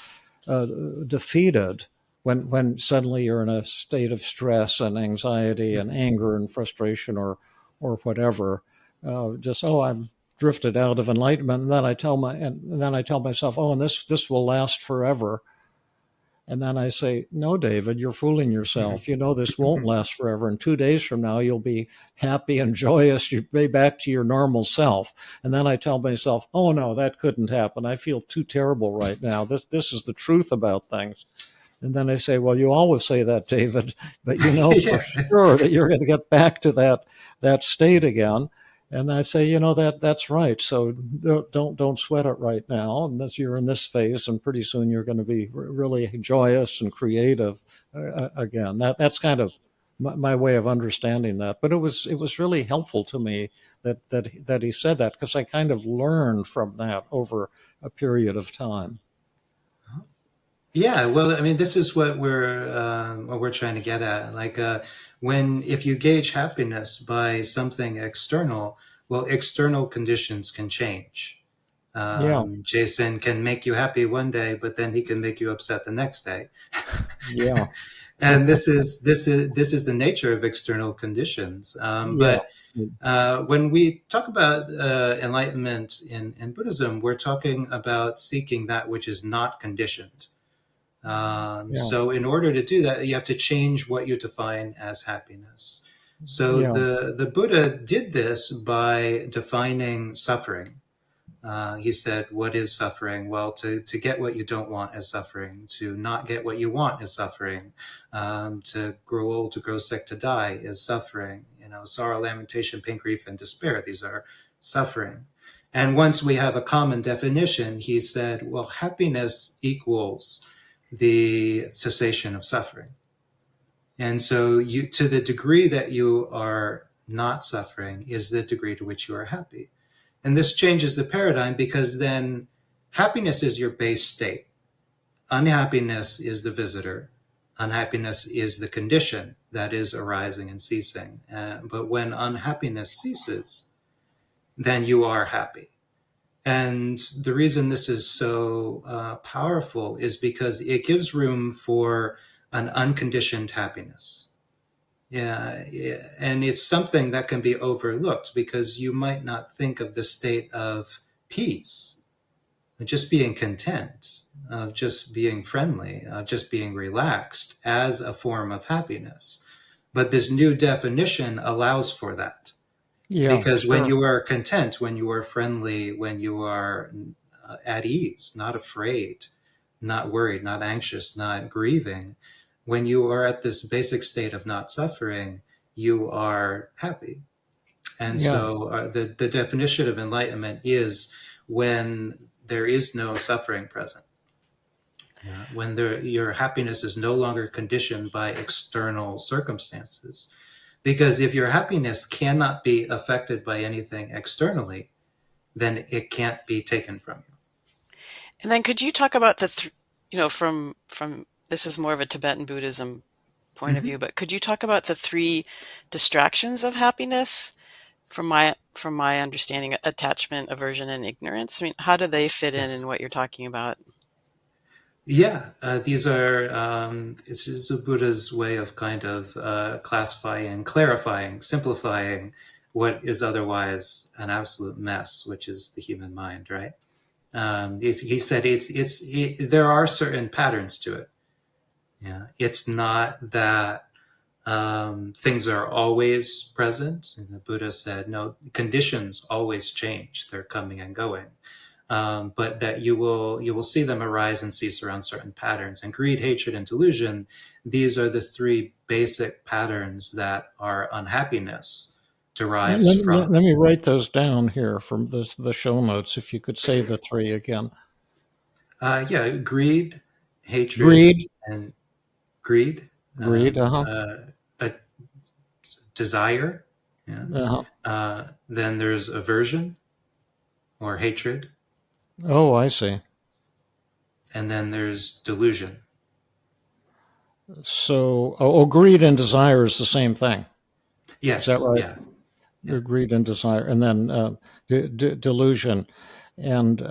defeated when suddenly you're in a state of stress and anxiety and anger and frustration or whatever. I've drifted out of enlightenment, and then I tell myself, oh, and this will last forever. And then I say, no, David, you're fooling yourself. You know, this won't last forever. And 2 days from now, you'll be happy and joyous. You'll be back to your normal self. And then I tell myself, oh, no, that couldn't happen. I feel too terrible right now. This is the truth about things. And then I say, well, you always say that, David, but you know for sure that you're going to get back to that state again. And I say, that's right. So don't sweat it right now. Unless you're in this phase, and pretty soon you're going to be really joyous and creative again. That's kind of my way of understanding that. But it was really helpful to me that he said that, because I kind of learned from that over a period of time. Yeah, well, I mean, this is what we're trying to get at. Like, if you gauge happiness by something external, well, external conditions can change. Jason can make you happy one day, but then he can make you upset the next day. Yeah, and this is the nature of external conditions. But when we talk about enlightenment in Buddhism, we're talking about seeking that which is not conditioned. So in order to do that, you have to change what you define as happiness. So the Buddha did this by defining suffering. He said, what is suffering? Well, to get what you don't want is suffering. To not get what you want is suffering. To grow old, to grow sick, to die is suffering. Sorrow, lamentation, pain, grief, and despair. These are suffering. And once we have a common definition, he said, well, happiness equals the cessation of suffering. And so to the degree that you are not suffering is the degree to which you are happy. And this changes the paradigm, because then happiness is your base state. Unhappiness is the visitor. Unhappiness is the condition that is arising and ceasing. But when unhappiness ceases, then you are happy. And the reason this is so powerful is because it gives room for an unconditioned happiness. Yeah, and it's something that can be overlooked, because you might not think of the state of peace, of just being content, of just being friendly, of just being relaxed as a form of happiness. But this new definition allows for that. Yeah, because when you are content, when you are friendly, when you are at ease, not afraid, not worried, not anxious, not grieving, when you are at this basic state of not suffering, you are happy. And so the definition of enlightenment is when there is no suffering present. When your happiness is no longer conditioned by external circumstances. Because if your happiness cannot be affected by anything externally, then it can't be taken from you. And then could you talk about from this is more of a Tibetan Buddhism point of view, but could you talk about the 3 distractions of happiness? From my understanding, attachment, aversion, and ignorance. I mean, how do they fit in what you're talking about? Yeah, these are, it's just the Buddha's way of kind of classifying, clarifying, simplifying what is otherwise an absolute mess, which is the human mind, right? He said there are certain patterns to it. Yeah, it's not that things are always present. And the Buddha said, no, conditions always change. They're coming and going. but that you will see them arise and cease around certain patterns. And greed, hatred, and delusion, these are the three basic patterns that our unhappiness derives Let from. me write those down here from the show notes. If you could say the three again. Yeah, greed, hatred, Greed, and greed, greed, a desire. Yeah. Then there's aversion or hatred, Oh, I see. and then there's delusion. So, greed and desire is the same thing. Yes. Is that right? Yeah. Yeah. Greed and desire, and then delusion, and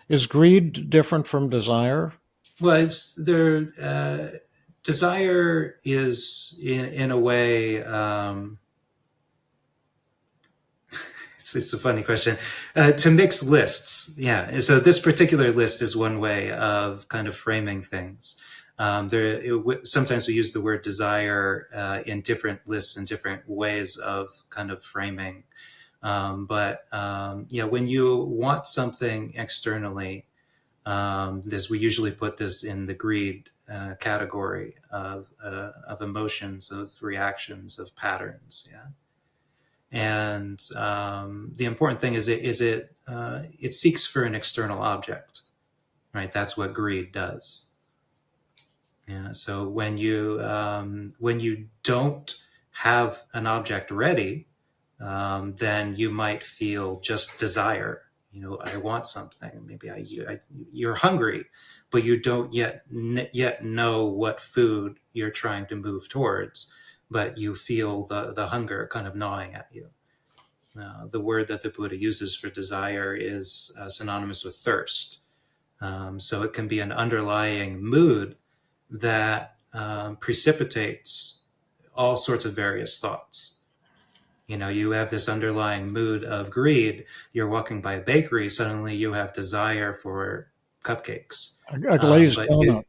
is greed different from desire? Well, it's there. Desire is in a way. It's a funny question. To mix lists, yeah. So this particular list is one way of kind of framing things. Sometimes we use the word desire in different lists and different ways of kind of framing. Yeah, when you want something externally, we usually put this in the greed category of emotions, of reactions, of patterns. Yeah. And the important thing is it seeks for an external object, right? That's what greed does. Yeah. So when you don't have an object ready, then you might feel just desire. I want something. Maybe you're hungry, but you don't yet know what food you're trying to move towards. But you feel the hunger kind of gnawing at you. The word that the Buddha uses for desire is synonymous with thirst. So it can be an underlying mood that precipitates all sorts of various thoughts. You have this underlying mood of greed. You're walking by a bakery, suddenly you have desire for cupcakes. A glazed donut.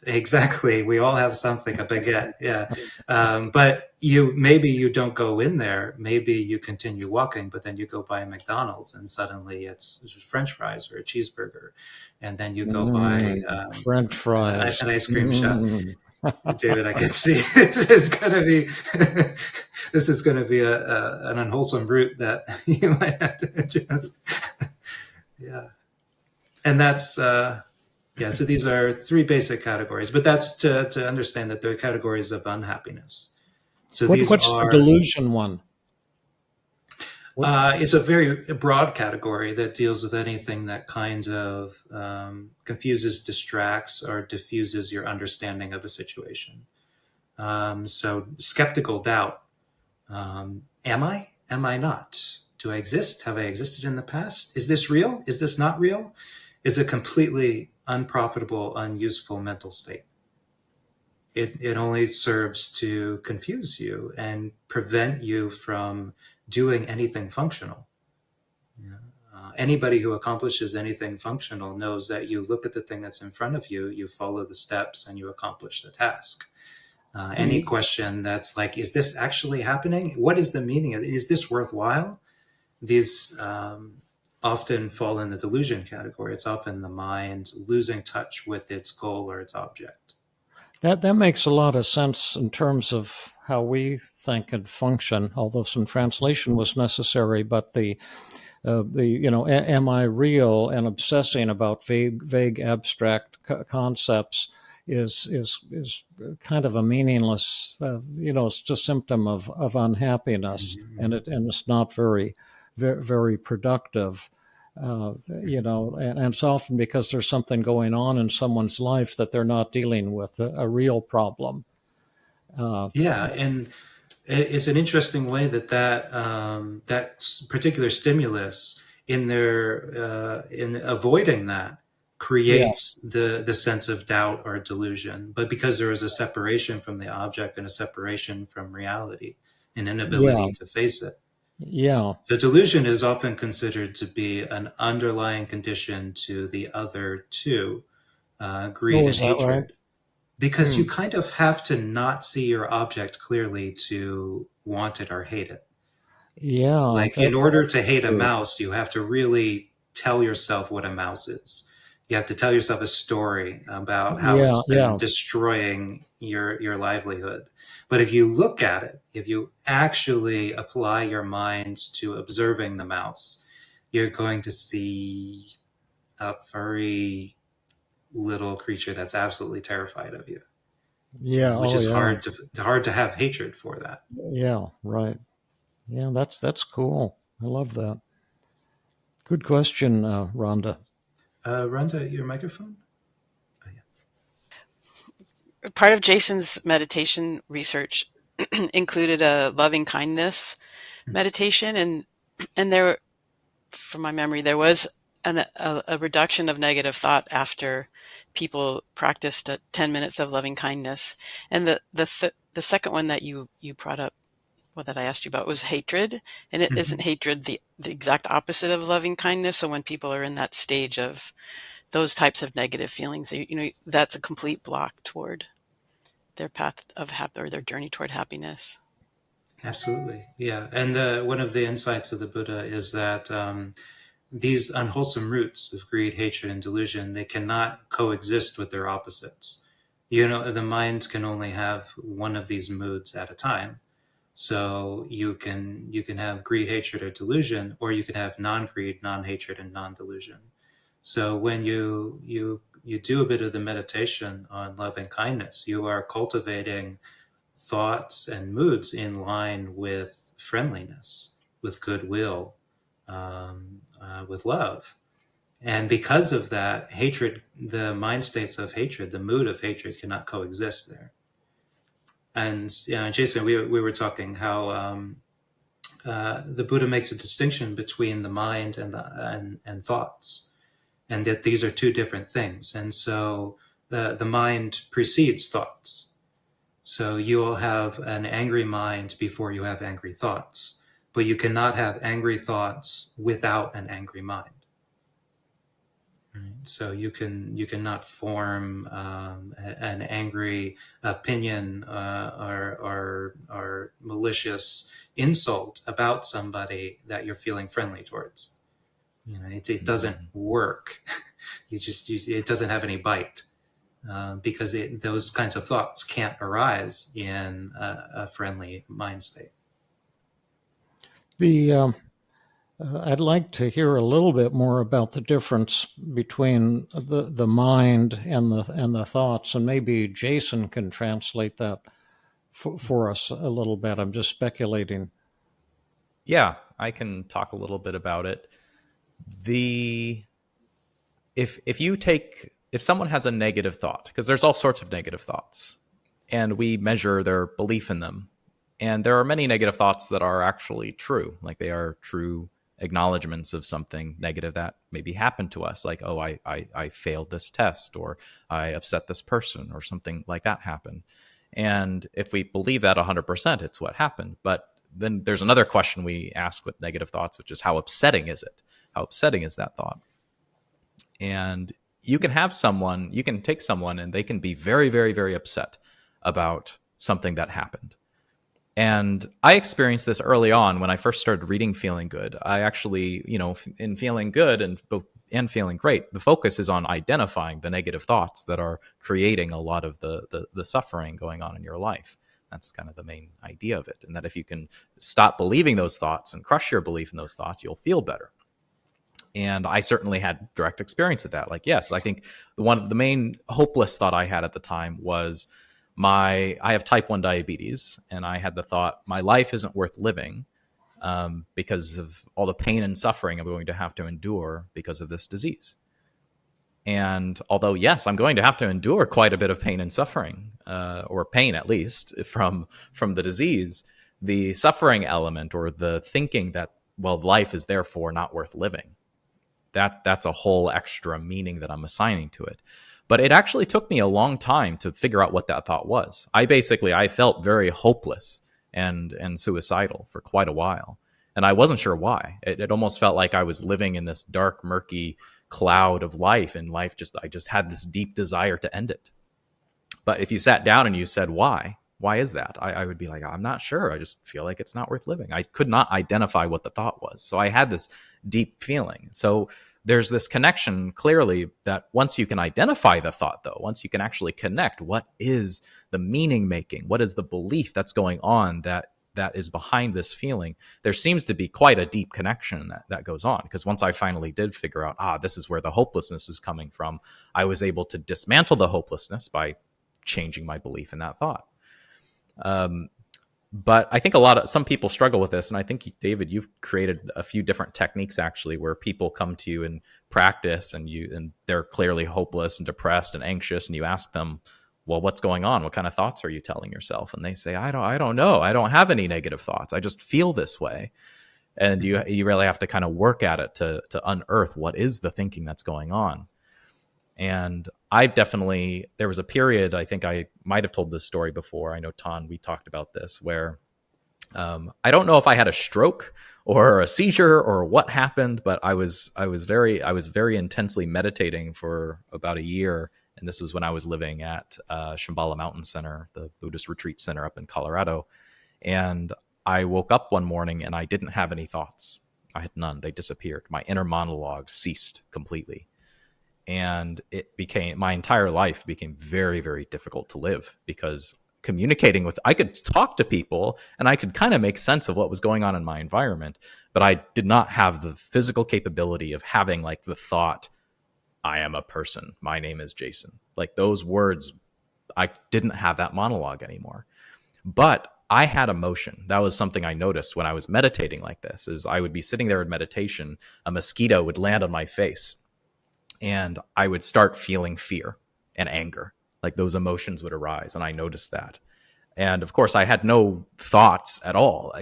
Exactly. We all have something, a baguette. Yeah. But maybe you don't go in there. Maybe you continue walking, but then you go by a McDonald's and suddenly it's French fries or a cheeseburger. And then you go by French fries, an ice cream shop. David, I can see this is going to be an unwholesome route that you might have to adjust. Yeah. And that's, so these are three basic categories, but that's to understand that they're categories of unhappiness. So what's the delusion one? It's a very broad category that deals with anything that kind of confuses, distracts, or diffuses your understanding of a situation. So skeptical doubt. Am I? Am I not? Do I exist? Have I existed in the past? Is this real? Is this not real? Is a completely unprofitable, unuseful mental state. It only serves to confuse you and prevent you from doing anything functional. Anybody who accomplishes anything functional knows that you look at the thing that's in front of you, you follow the steps, and you accomplish the task. Any question that's like, is this actually happening? What is the meaning of it? Is this worthwhile? These often fall in the delusion category. It's often the mind losing touch with its goal or its object. That makes a lot of sense in terms of how we think and function, although some translation was necessary. But the am I real, and obsessing about vague abstract concepts is kind of a meaningless, it's just a symptom of unhappiness, and it's not very productive. And it's often because there's something going on in someone's life that they're not dealing with a real problem. And it's an interesting way that particular stimulus in avoiding that creates the sense of doubt or delusion. But because there is a separation from the object and a separation from reality, an inability to face it. Yeah. So delusion is often considered to be an underlying condition to the other two, greed and hatred. Right? Because you kind of have to not see your object clearly to want it or hate it. Yeah. Like, in order to hate a mouse, you have to really tell yourself what a mouse is. You have to tell yourself a story about how Yeah. it's been destroying your livelihood. But if you look at it, if you actually apply your mind to observing the mouse, you're going to see a furry little creature that's absolutely terrified of you. Yeah. Which is yeah. hard to have hatred for that. Yeah. Right. Yeah. That's cool. I love that. Good question, Rhonda. Rhonda, your microphone? Part of Jason's meditation research included a loving kindness meditation, and there, from my memory, there was a reduction of negative thought after people practiced 10 minutes of loving kindness. And the second one that you brought up, well, that I asked you about, was hatred, and it isn't hatred the exact opposite of loving kindness. So when people are in that stage of those types of negative feelings, that's a complete block toward their path of or their journey toward happiness. Absolutely, yeah. And one of the insights of the Buddha is that these unwholesome roots of greed, hatred, and delusion, they cannot coexist with their opposites. The mind can only have one of these moods at a time. So you can have greed, hatred, or delusion, or you can have non-greed, non-hatred, and non-delusion. So when you do a bit of the meditation on love and kindness, you are cultivating thoughts and moods in line with friendliness, with goodwill, with love. And because of that, hatred, the mind states of hatred, the mood of hatred cannot coexist there. And Jason, we were talking how the Buddha makes a distinction between the mind and thoughts, and that these are two different things. And so the mind precedes thoughts. So you'll have an angry mind before you have angry thoughts, but you cannot have angry thoughts without an angry mind. Right? So you cannot form an angry opinion or malicious insult about somebody that you're feeling friendly towards. It doesn't work. It doesn't have any bite. Because those kinds of thoughts can't arise in a friendly mind state. I'd like to hear a little bit more about the difference between the mind and the thoughts, and maybe Jason can translate that for us a little bit. I'm just speculating. Yeah, I can talk a little bit about it. If someone has a negative thought, because there's all sorts of negative thoughts, and we measure their belief in them, and there are many negative thoughts that are actually true, like they are true acknowledgments of something negative that maybe happened to us, like, oh, I failed this test, or I upset this person, or something like that happened. And if we believe that 100%, it's what happened. But then there's another question we ask with negative thoughts, which is, how upsetting is it? How upsetting is that thought? And you can take someone and they can be very, very, very upset about something that happened. And I experienced this early on when I first started reading Feeling Good. I actually, in Feeling Good and Feeling Great, the focus is on identifying the negative thoughts that are creating a lot of the suffering going on in your life. That's kind of the main idea of it. And that if you can stop believing those thoughts and crush your belief in those thoughts, you'll feel better. And I certainly had direct experience of that. Like, yes, I think the main hopeless thought I had at the time was I have type 1 diabetes, and I had the thought, my life isn't worth living because of all the pain and suffering I'm going to have to endure because of this disease. And although, yes, I'm going to have to endure quite a bit of pain and suffering, or pain at least, from the disease, the suffering element, or the thinking that, well, life is therefore not worth living, that's a whole extra meaning that I'm assigning to it. But it actually took me a long time to figure out what that thought was. I felt very hopeless and suicidal for quite a while. And I wasn't sure why. It almost felt like I was living in this dark, murky cloud of life, and I just had this deep desire to end it. But if you sat down and you said, why Why is that? I would be like, I'm not sure. I just feel like it's not worth living. I could not identify what the thought was. So I had this deep feeling. So there's this connection clearly that once you can identify the thought, though, once you can actually connect, what is the meaning making? What is the belief that's going on that is behind this feeling? There seems to be quite a deep connection that goes on. Because once I finally did figure out, this is where the hopelessness is coming from, I was able to dismantle the hopelessness by changing my belief in that thought. But I think some people struggle with this. And I think, David, you've created a few different techniques actually, where people come to you and practice and they're clearly hopeless and depressed and anxious. And you ask them, well, what's going on? What kind of thoughts are you telling yourself? And they say, I don't know. I don't have any negative thoughts. I just feel this way. And you really have to kind of work at it to unearth what is the thinking that's going on. And there was a period, I think I might have told this story before. I know, Tahn, we talked about this, where I don't know if I had a stroke or a seizure or what happened, but I was very intensely meditating for about a year. And this was when I was living at Shambhala Mountain Center, the Buddhist retreat center up in Colorado. And I woke up one morning and I didn't have any thoughts. I had none. They disappeared. My inner monologue ceased completely. And my entire life became very, very difficult to live, because I could talk to people and I could kind of make sense of what was going on in my environment, but I did not have the physical capability of having like the thought, I am a person, my name is Jason. Like those words, I didn't have that monologue anymore. But I had emotion. That was something I noticed when I was meditating like this, is I would be sitting there in meditation, a mosquito would land on my face, and I would start feeling fear and anger. Like those emotions would arise, and I noticed that. And of course, I had no thoughts at all.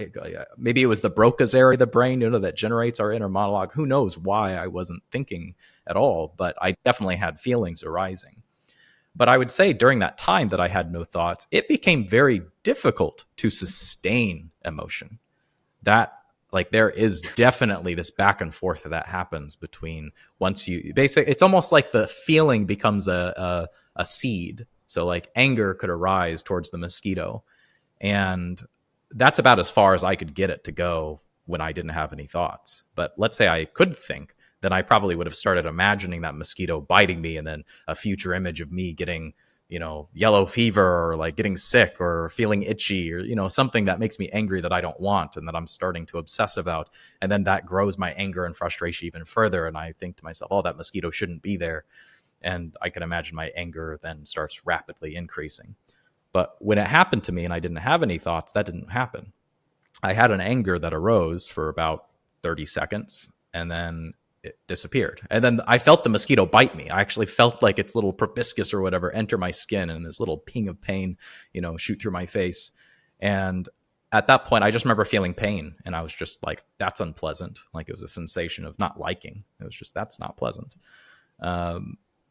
Maybe it was the Broca's area of the brain, that generates our inner monologue. Who knows why I wasn't thinking at all, but I definitely had feelings arising. But I would say during that time that I had no thoughts, it became very difficult to sustain emotion. There is definitely this back and forth that happens between it's almost like the feeling becomes a seed. So like anger could arise towards the mosquito, and that's about as far as I could get it to go when I didn't have any thoughts. But let's say I could think, then I probably would have started imagining that mosquito biting me, and then a future image of me getting, yellow fever, or like getting sick or feeling itchy, or, something that makes me angry that I don't want and that I'm starting to obsess about. And then that grows my anger and frustration even further. And I think to myself, that mosquito shouldn't be there. And I can imagine my anger then starts rapidly increasing. But when it happened to me and I didn't have any thoughts, that didn't happen. I had an anger that arose for about 30 seconds, and then it disappeared. And then I felt the mosquito bite me. I actually felt like its little proboscis or whatever enter my skin, and this little ping of pain, shoot through my face. And at that point, I just remember feeling pain, and I was just like, that's unpleasant. Like it was a sensation of not liking. It was just, that's not pleasant.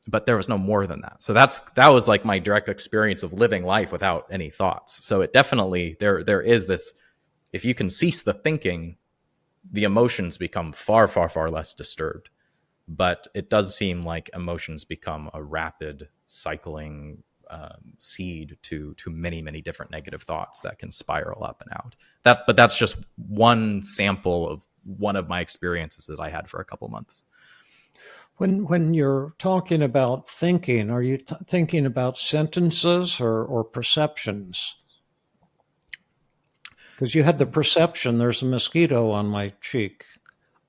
But there was no more than that. So that was like my direct experience of living life without any thoughts. So it definitely, there is this, if you can cease the thinking, the emotions become far, far, far less disturbed. But it does seem like emotions become a rapid cycling seed to many, many different negative thoughts that can spiral up and out. But that's just one sample of one of my experiences that I had for a couple months. When you're talking about thinking, are you thinking about sentences or perceptions? Because you had the perception, there's a mosquito on my cheek.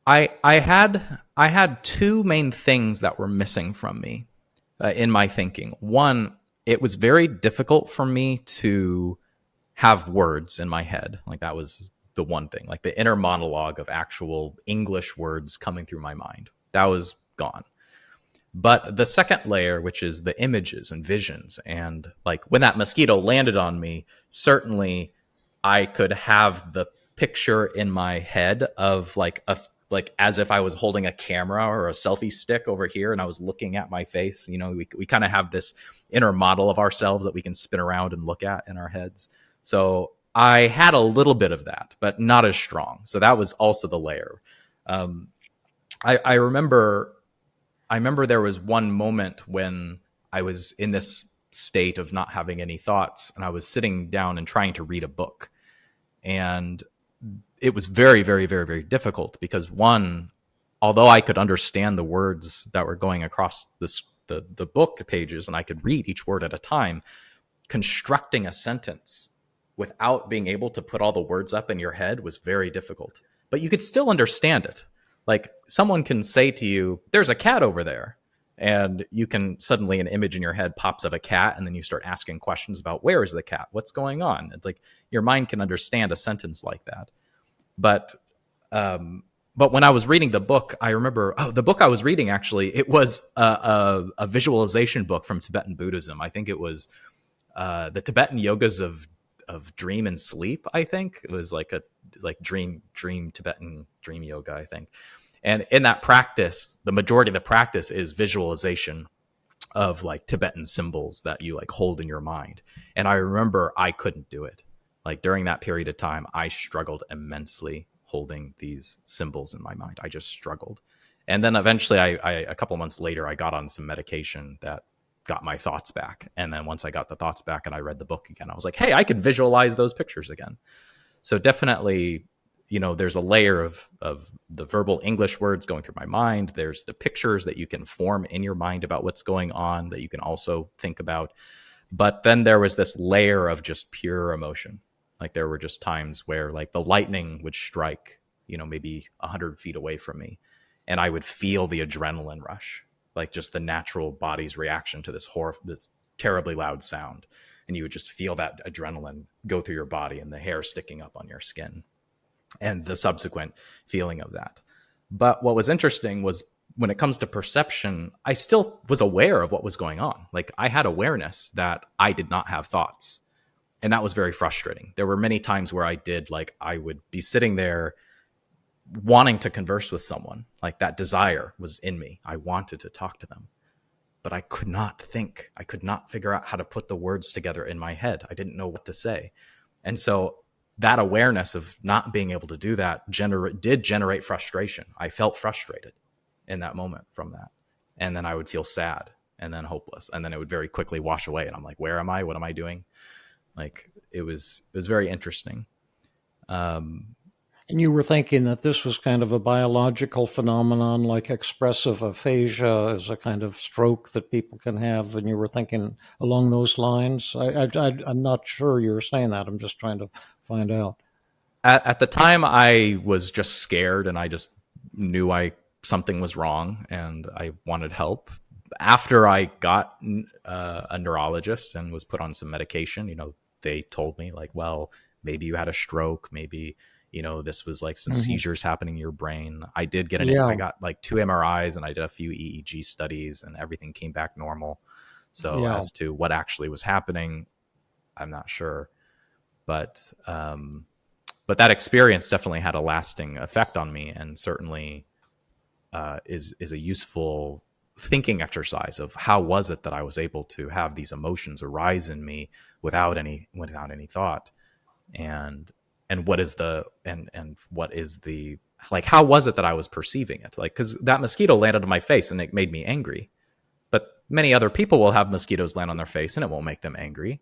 I had two main things that were missing from me in my thinking. One, it was very difficult for me to have words in my head. Like that was the one thing, like the inner monologue of actual English words coming through my mind. That was gone. But the second layer, which is the images and visions, and like when that mosquito landed on me, certainly I could have the picture in my head of like as if I was holding a camera or a selfie stick over here and I was looking at my face. We kind of have this inner model of ourselves that we can spin around and look at in our heads. So I had a little bit of that, but not as strong. So that was also the layer. I remember there was one moment when I was in this state of not having any thoughts, and I was sitting down and trying to read a book. And it was very, very, very, very difficult because, one, although I could understand the words that were going across the book pages and I could read each word at a time, constructing a sentence without being able to put all the words up in your head was very difficult. But you could still understand it. Like, someone can say to you, there's a cat over there. And you can suddenly, an image in your head pops of a cat, and then you start asking questions about, where is the cat? What's going on? It's like your mind can understand a sentence like that. But when I was reading the book, I remember, the book I was reading, actually, it was a visualization book from Tibetan Buddhism. I think it was the Tibetan yogas of dream and sleep. I think it was like dream Tibetan dream yoga, I think. And in that practice, the majority of the practice is visualization of like Tibetan symbols that you like hold in your mind. And I remember I couldn't do it. Like, during that period of time, I struggled immensely holding these symbols in my mind. I just struggled. And then eventually a couple months later, I got on some medication that got my thoughts back. And then once I got the thoughts back and I read the book again, I was like, hey, I can visualize those pictures again. So definitely, there's a layer of the verbal English words going through my mind. There's the pictures that you can form in your mind about what's going on that you can also think about. But then there was this layer of just pure emotion. Like, there were just times where like the lightning would strike, maybe 100 feet away from me, and I would feel the adrenaline rush, like just the natural body's reaction to this terribly loud sound. And you would just feel that adrenaline go through your body and the hair sticking up on your skin and the subsequent feeling of that. But what was interesting was, when it comes to perception, I still was aware of what was going on. Like, I had awareness that I did not have thoughts. And that was very frustrating. There were many times where I would be sitting there wanting to converse with someone. Like, that desire was in me. I wanted to talk to them, but I could not think. I could not figure out how to put the words together in my head. I didn't know what to say. And so that awareness of not being able to do that did generate frustration. I felt frustrated in that moment from that. And then I would feel sad and then hopeless. And then it would very quickly wash away. And I'm like, where am I? What am I doing? Like, it was very interesting. And you were thinking that this was kind of a biological phenomenon, like expressive aphasia is a kind of stroke that people can have. And you were thinking along those lines. I'm not sure you were saying that. I'm just trying to find out. At the time, I was just scared, and I just knew something was wrong and I wanted help. After I got a neurologist and was put on some medication, they told me like, well, maybe you had a stroke. Maybe, this was like some seizures happening in your brain. I did get I got like 2 MRIs and I did a few EEG studies and everything came back normal. So as to what actually was happening, I'm not sure. But that experience definitely had a lasting effect on me, and certainly is a useful thinking exercise of how was it that I was able to have these emotions arise in me without any thought, and what is the like, how was it that I was perceiving it? Like, because that mosquito landed on my face and it made me angry, but many other people will have mosquitoes land on their face and it won't make them angry.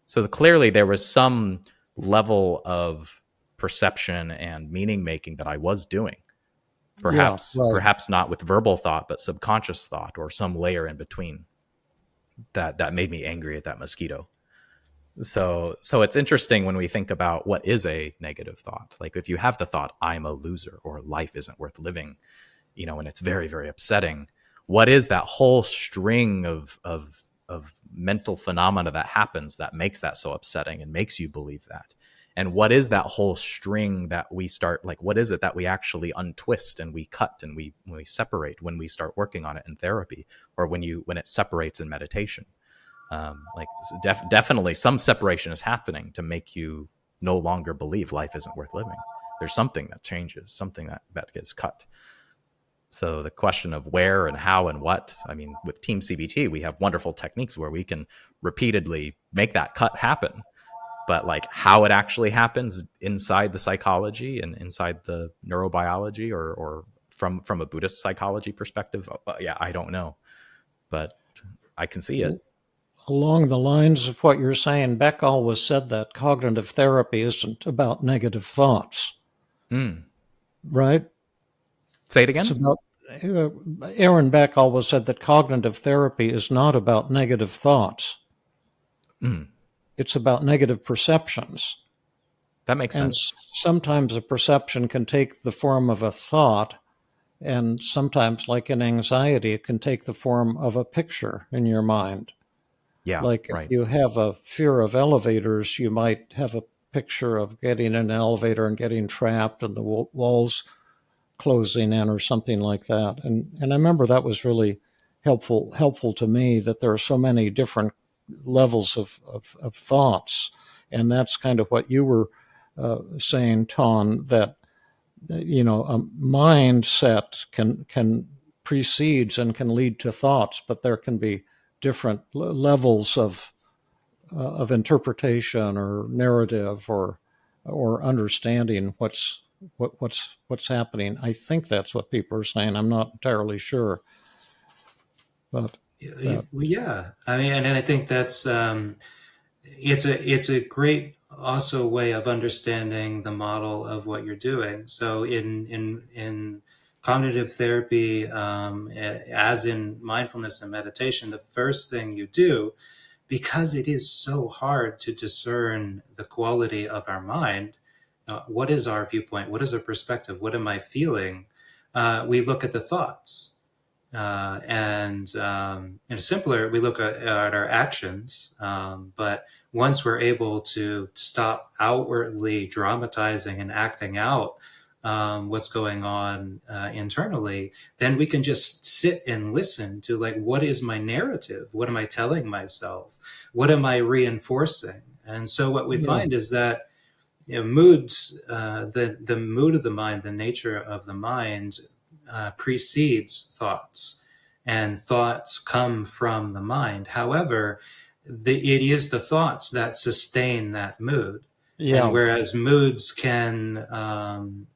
So clearly there was some level of perception and meaning making that I was doing. Perhaps not with verbal thought, but subconscious thought or some layer in between that made me angry at that mosquito. So it's interesting when we think about what is a negative thought. Like, if you have the thought, I'm a loser, or life isn't worth living, and it's very, very upsetting. What is that whole string of mental phenomena that happens that makes that so upsetting and makes you believe that? And what is that whole string that we start, like, what is it that we actually untwist and we cut and we separate when we start working on it in therapy, or when it separates in meditation? Definitely some separation is happening to make you no longer believe life isn't worth living. There's something that changes, something that gets cut. So the question of where and how and what, I mean, with Team CBT, we have wonderful techniques where we can repeatedly make that cut happen. But like, how it actually happens inside the psychology and inside the neurobiology, or from a Buddhist psychology perspective, I don't know, but I can see it. along the lines of what you're saying, Beck always said that cognitive therapy isn't about negative thoughts, right? Say it It's again. about Aaron Beck always said that cognitive therapy is not about negative thoughts. It's about negative perceptions. That makes And sense. sometimes a perception can take the form of a thought, and sometimes, like in anxiety, it can take the form of a picture in your mind. Yeah, Like if right. you have a fear of elevators, you might have a picture of getting in an elevator and getting trapped and the walls closing in or something like that. And I remember that was really helpful to me, that there are so many different levels of thoughts. And that's kind of what you were saying, Tahn, that a mindset can precedes and can lead to thoughts, but there can be different levels of interpretation or narrative or understanding what's happening. I think that's what people are saying. I'm not entirely sure, but Yeah, I mean, and I think that's it's a great also way of understanding the model of what you're doing. So in cognitive therapy, as in mindfulness and meditation, the first thing you do, because it is so hard to discern the quality of our mind, what is our viewpoint? What is our perspective? What am I feeling? We look at the thoughts. And simpler, we look at our actions. But once we're able to stop outwardly dramatizing and acting out what's going on internally, then we can just sit and listen to, like, what is my narrative? What am I telling myself? What am I reinforcing? And so what we find is that moods, the mood of the mind, the nature of the mind precedes thoughts, and thoughts come from the mind. However, it is the thoughts that sustain that mood. And whereas moods can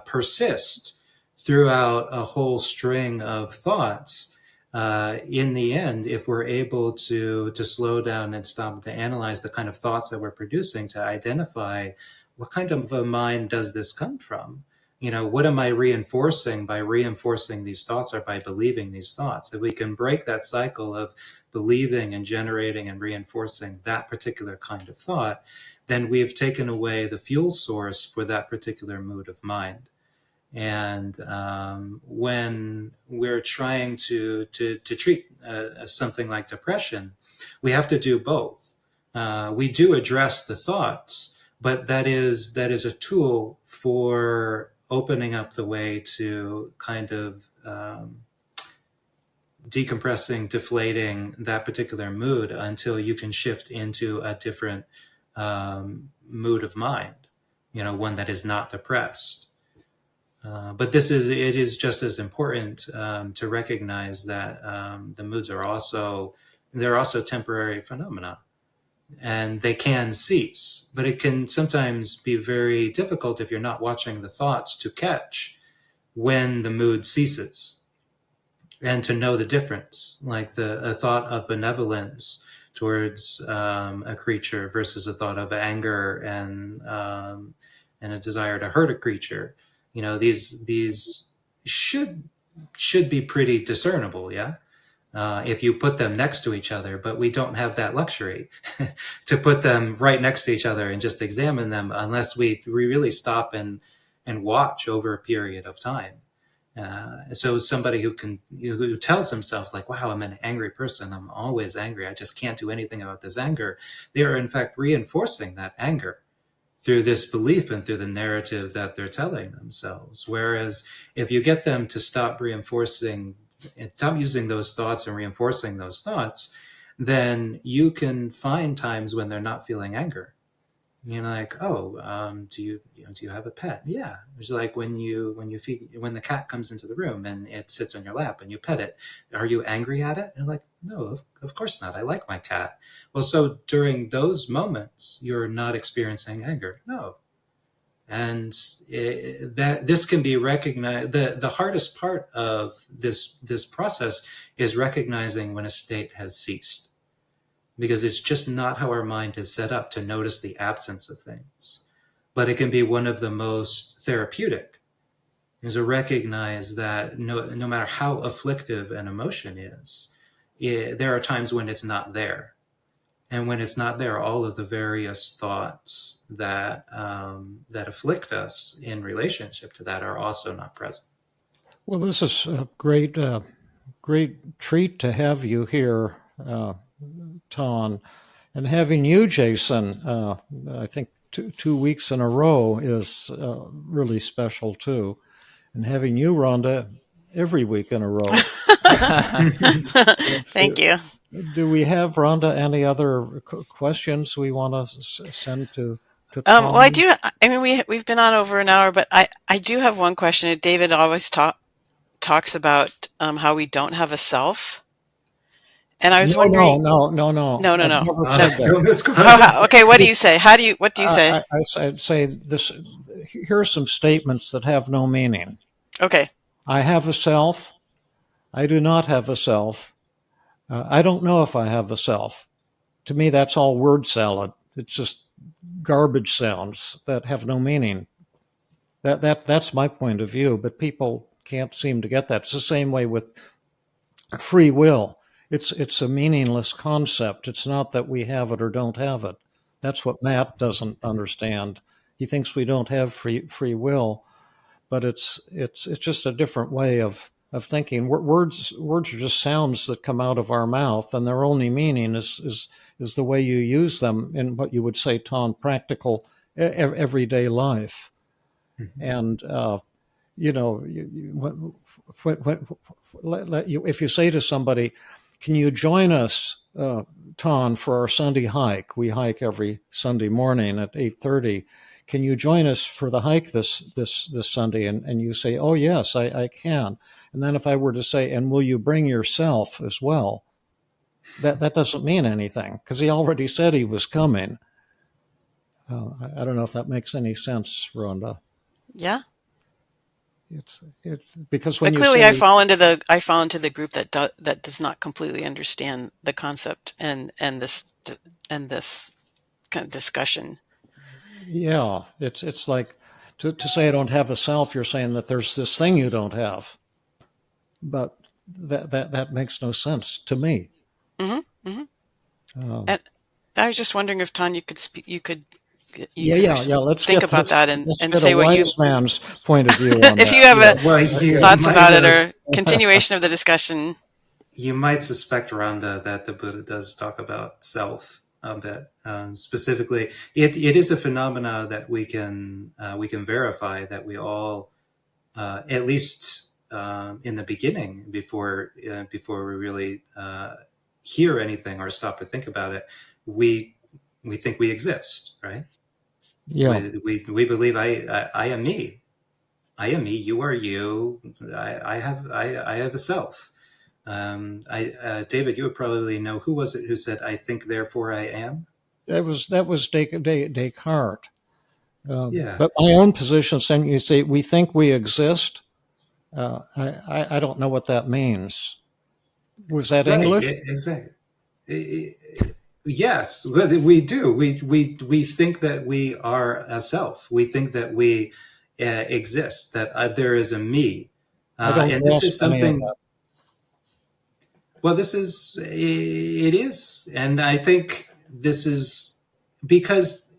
persist throughout a whole string of thoughts, in the end, if we're able to slow down and stop to analyze the kind of thoughts that we're producing, to identify what kind of a mind does this come from? What am I reinforcing by reinforcing these thoughts, or by believing these thoughts? If we can break that cycle of believing and generating and reinforcing that particular kind of thought, then we've taken away the fuel source for that particular mood of mind. And when we're trying to treat something like depression, we have to do both. We do address the thoughts, but that is a tool for opening up the way to kind of decompressing, deflating that particular mood until you can shift into a different mood of mind, one that is not depressed. But it is just as important to recognize that the moods are also temporary phenomena, and they can cease. But it can sometimes be very difficult, if you're not watching the thoughts, to catch when the mood ceases and to know the difference, like a thought of benevolence towards a creature versus a thought of anger and a desire to hurt a creature. These should be pretty discernible, yeah? If you put them next to each other, but we don't have that luxury to put them right next to each other and just examine them, unless we really stop and watch over a period of time. So somebody who tells himself, like, wow, I'm an angry person, I'm always angry, I just can't do anything about this anger, they are in fact reinforcing that anger through this belief and through the narrative that they're telling themselves. Whereas if you get them to stop reinforcing and stop using those thoughts and reinforcing those thoughts, then you can find times when they're not feeling anger. Like, oh, do you have a pet? Yeah. It's like when the cat comes into the room and it sits on your lap and you pet it, are you angry at it? And you're like, no, of course not. I like my cat. Well, so during those moments, you're not experiencing anger. No. And that this can be recognized. The hardest part of this process is recognizing when a state has ceased. because it's just not how our mind is set up to notice the absence of things. But it can be one of the most therapeutic, is to recognize that no matter how afflictive an emotion is, there are times when it's not there. And when it's not there, all of the various thoughts that that afflict us in relationship to that are also not present. Well, this is a great treat to have you here, Tahn, and having you, Jason. I think 2 weeks in a row is really special too, and having you, Rhonda, every week in a row. Thank you. Do we have, Rhonda, any other questions we want to send to Tahn? Well, I do. I mean, we've been on over an hour, but I do have one question. David always talks about how we don't have a self, and I was wondering. No. No. I've never said that. Don't misquote. Okay, what do you say? What do you say? I'd say this. Here are some statements that have no meaning. Okay. I have a self. I do not have a self. I don't know if I have a self. To me, that's all word salad. It's just garbage sounds that have no meaning. That's my point of view, but people can't seem to get that. It's the same way with free will. It's a meaningless concept. It's not that we have it or don't have it. That's what Matt doesn't understand. He thinks we don't have free will, but it's just a different way of thinking. Words are just sounds that come out of our mouth, and their only meaning is the way you use them in what you would say, Tahn, practical everyday life. Mm-hmm. And if you say to somebody, "Can you join us, Tahn, for our Sunday hike?" We hike every Sunday morning at 8:30. Can you join us for the hike this Sunday? And you say, "Oh yes, I can." And then if I were to say, "And will you bring yourself as well?" That doesn't mean anything, because he already said he was coming. I don't know if that makes any sense, Rhonda. Yeah. It's because when clearly you say, I fall into the group that does not completely understand the concept and this kind of discussion. Yeah, it's like to say I don't have a self. You're saying that there's this thing you don't have, but that makes no sense to me. Mm-hmm. Mm-hmm. And I was just wondering if Tahn, you could Let's think about that and say a what wise man's point of view on if that. you have thoughts about it or continuation of the discussion. You might suspect, Rhonda, that the Buddha does talk about self a bit. Specifically, it is a phenomena that we can verify, that we all, at least in the beginning, before we really hear anything or stop to think about it, we think we exist, right? Yeah. We believe I am me. I am me. You are you. I have a self. David, you would probably know, who was it who said, "I think, therefore I am"? That was Descartes. Yeah. But my own position, saying you say we think we exist. I don't know what that means. Was that right, English? Exactly. Yes, we do. We think that we are a self. We think that we exist. That there is a me. And this is something. Well, it is, and I think this is because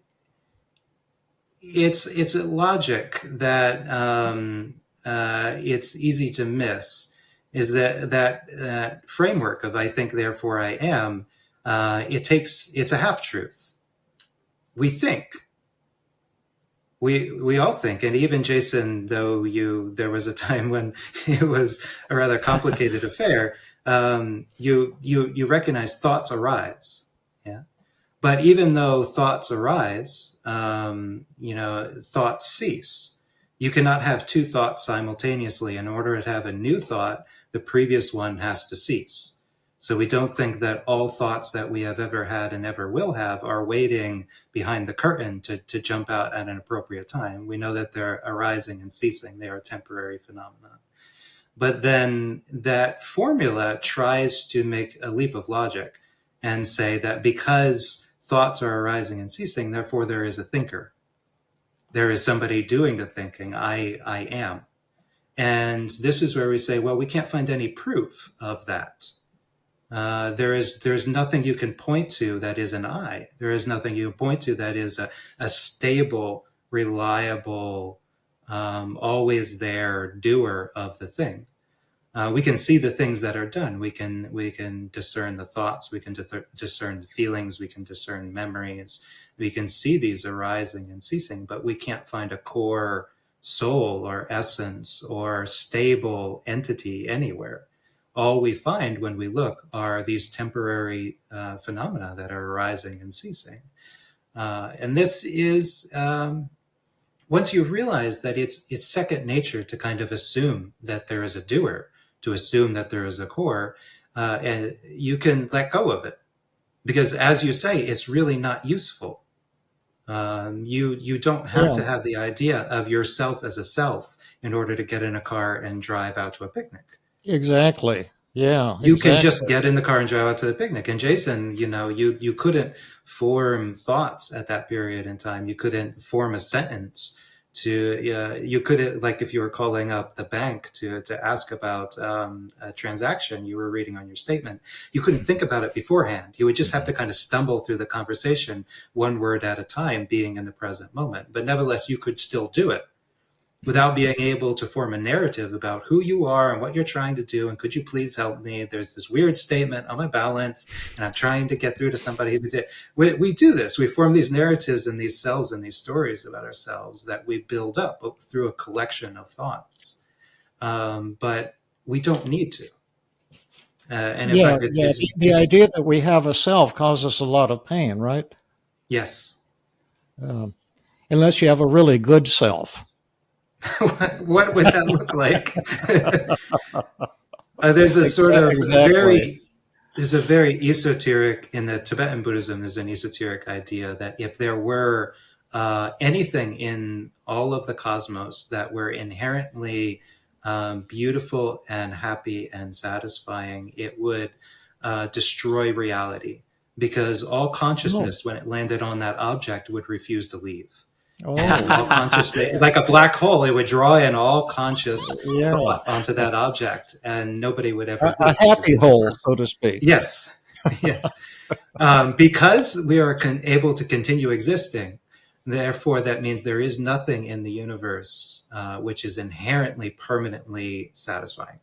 it's a logic that it's easy to miss. Is that framework of "I think, therefore I am"? It's a half truth. We think. We all think, and even Jason, though there was a time when it was a rather complicated affair. You recognize thoughts arise, yeah. But even though thoughts arise, thoughts cease. You cannot have two thoughts simultaneously. In order to have a new thought, the previous one has to cease. So we don't think that all thoughts that we have ever had and ever will have are waiting behind the curtain to jump out at an appropriate time. We know that they're arising and ceasing. They are temporary phenomena. But then that formula tries to make a leap of logic and say that because thoughts are arising and ceasing, therefore there is a thinker. There is somebody doing the thinking. I am. And this is where we say, well, we can't find any proof of that. There's nothing you can point to that is an I. There is nothing you can point to that is a stable, reliable, always there doer of the thing. We can see the things that are done. We can discern the thoughts. We can discern the feelings. We can discern memories. We can see these arising and ceasing, but we can't find a core soul or essence or stable entity anywhere. All we find when we look are these temporary phenomena that are arising and ceasing. And this is, once you realize that it's second nature to kind of assume that there is a doer, to assume that there is a core, and you can let go of it. Because as you say, it's really not useful. You don't have to have the idea of yourself as a self in order to get in a car and drive out to a picnic. Exactly. Yeah. You can just get in the car and drive out to the picnic. And Jason, you couldn't form thoughts at that period in time. You couldn't form a sentence you couldn't, like if you were calling up the bank to ask about a transaction you were reading on your statement, you couldn't think about it beforehand. You would just have to kind of stumble through the conversation one word at a time, being in the present moment. But nevertheless, you could still do it without being able to form a narrative about who you are and what you're trying to do. And could you please help me? There's this weird statement on my balance and I'm trying to get through to somebody. We do this. We form these narratives and these selves and these stories about ourselves that we build up through a collection of thoughts. But we don't need to. And in fact, the idea that we have a self causes a lot of pain, right? Yes. Unless you have a really good self. What would that look like? There's a sort of there's a very esoteric, in the Tibetan Buddhism, there's an esoteric idea that if there were anything in all of the cosmos that were inherently beautiful and happy and satisfying, it would destroy reality, because all consciousness, when it landed on that object, would refuse to leave. All consciously, like a black hole, it would draw in all conscious thought onto that object, and nobody would ever a happy hole, so to speak. Yes. Because we are able to continue existing, therefore that means there is nothing in the universe which is inherently permanently satisfying.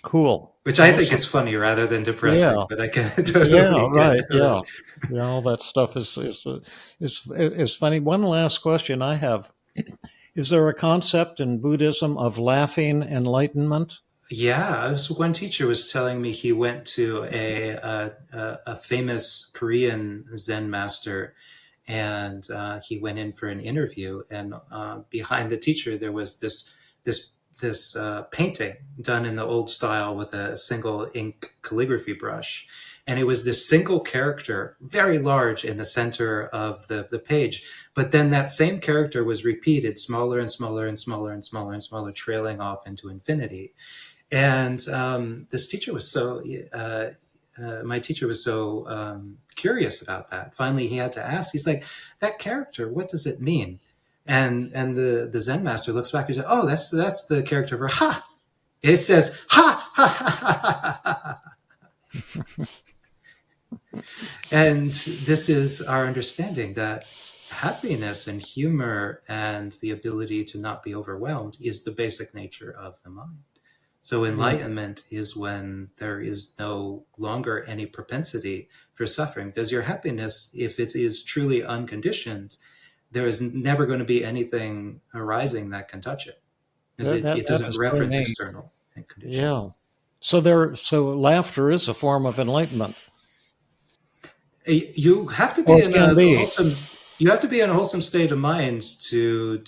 Cool. Which I think is funny rather than depressing, but I can totally get it. All that stuff is funny. One last question I have: is there a concept in Buddhism of laughing enlightenment? Yeah, one teacher was telling me he went to a famous Korean Zen master, and he went in for an interview, and behind the teacher there was this painting done in the old style with a single ink calligraphy brush. And it was this single character, very large, in the center of the page. But then that same character was repeated, smaller and smaller and smaller and smaller and smaller, trailing off into infinity. And this teacher was my teacher was so curious about that. Finally, he had to ask, he's like, that character, what does it mean? And the Zen master looks back and says, "Oh, that's the character for ha." It says ha ha ha ha ha ha. And this is our understanding that happiness and humor and the ability to not be overwhelmed is the basic nature of the mind. So enlightenment is when there is no longer any propensity for suffering. Because your happiness, if it is truly unconditioned, there is never going to be anything arising that can touch it. It doesn't reference external conditions. Yeah. So laughter is a form of enlightenment. You have to be in a wholesome state of mind to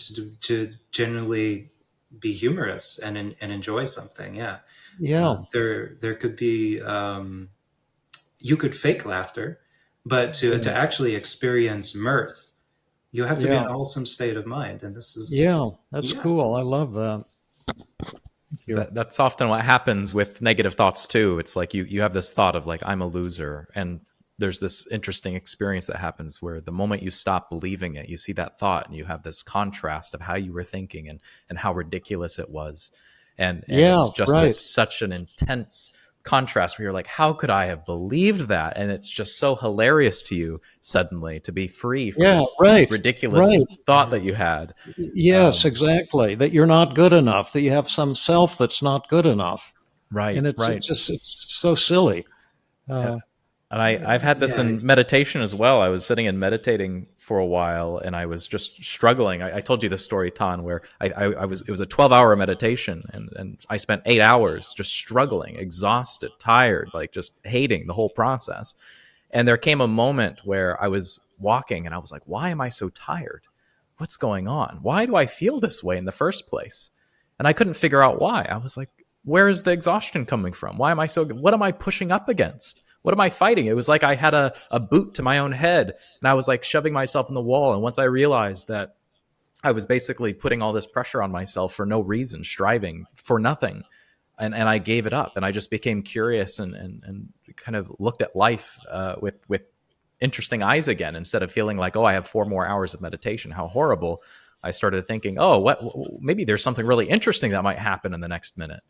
generally be humorous and enjoy something. There could be you could fake laughter, but to actually experience mirth, you have to be in a wholesome state of mind. And this is that's cool. I love that. That's often what happens with negative thoughts too. It's like you have this thought of like, I'm a loser. And there's this interesting experience that happens where the moment you stop believing it, you see that thought and you have this contrast of how you were thinking and how ridiculous it was. And it's just right. such an intense contrast where you're like, how could I have believed that? And it's just so hilarious to you suddenly to be free from this ridiculous thought that you had. Yes, exactly. That you're not good enough, that you have some self that's not good enough. Right. And it's so silly. And I've had this in meditation as well. I was sitting and meditating for a while, and I was just struggling. I told you this story, Tahn, where it was a 12-hour meditation, and I spent 8 hours just struggling, exhausted, tired, like just hating the whole process. And there came a moment where I was walking, and I was like, why am I so tired? What's going on? Why do I feel this way in the first place? And I couldn't figure out why. I was like, where is the exhaustion coming from? Why am I what am I pushing up against? What am I fighting? It was like I had a boot to my own head, and I was like shoving myself in the wall. And once I realized that I was basically putting all this pressure on myself for no reason, striving for nothing, and I gave it up, and I just became curious and kind of looked at life with interesting eyes again, instead of feeling like, oh, I have 4 more hours of meditation, how horrible. I started thinking, oh, maybe there's something really interesting that might happen in the next minute.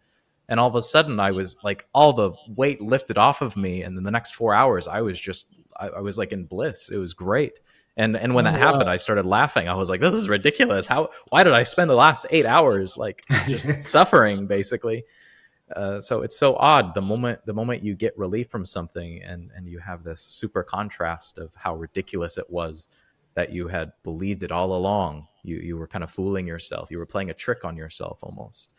And all of a sudden I was like, all the weight lifted off of me. And in the next 4 hours, I was like in bliss. It was great. And when that happened, I started laughing. I was like, this is ridiculous. Why did I spend the last 8 hours like just suffering basically? So it's so odd. The moment you get relief from something and you have this super contrast of how ridiculous it was that you had believed it all along. You were kind of fooling yourself. You were playing a trick on yourself almost.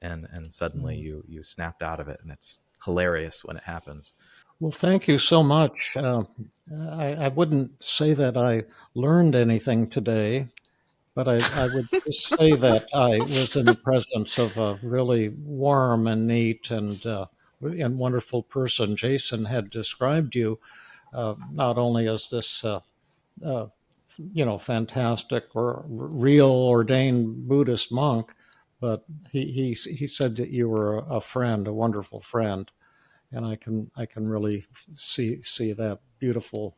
And suddenly you snapped out of it, and it's hilarious when it happens. Well, thank you so much. I wouldn't say that I learned anything today, but I would just say that I was in the presence of a really warm and neat and wonderful person. Jason had described you not only as this fantastic or real ordained Buddhist monk, but he said that you were a friend, a wonderful friend, and I can really see that beautiful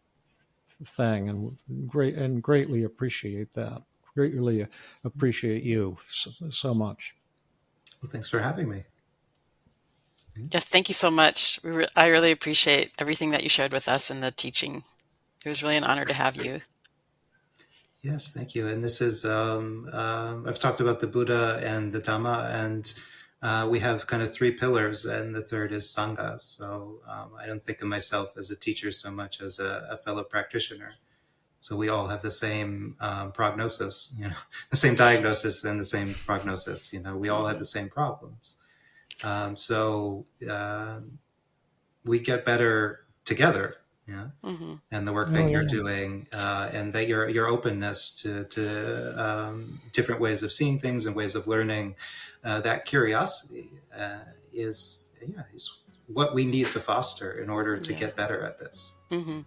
thing and greatly appreciate that. Greatly appreciate you so much. Well, thanks for having me. Yes, thank you so much. I really appreciate everything that you shared with us and the teaching. It was really an honor to have you. Yes, thank you. And this is, I've talked about the Buddha and the Dhamma, and we have kind of 3 pillars, and the third is Sangha. So I don't think of myself as a teacher so much as a fellow practitioner. So we all have the same prognosis, the same diagnosis and the same prognosis. We all have the same problems. So we get better together. Yeah, mm-hmm. And the work that you're doing, and that your openness to different ways of seeing things and ways of learning, that curiosity is what we need to foster in order to get better at this. Mm-hmm.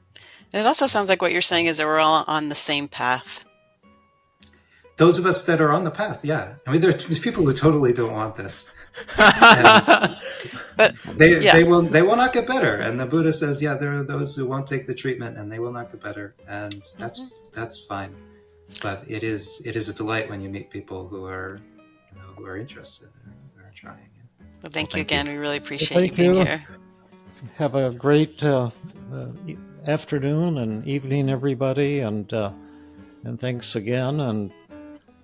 And it also sounds like what you're saying is that we're all on the same path. Those of us that are on the path, yeah. I mean, there's people who totally don't want this. But they will not get better. And the Buddha says, there are those who won't take the treatment and they will not get better. And that's fine. But it is a delight when you meet people who are interested and are trying. Well, thank you again. We really appreciate you being here. Have a great afternoon and evening, everybody. And thanks again. And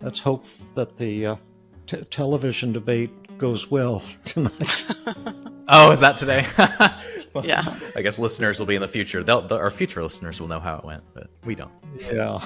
let's hope that the television debate goes well tonight. Oh, is that today? Well, yeah. I guess listeners will be in the future. Our future listeners will know how it went, but we don't. Yeah.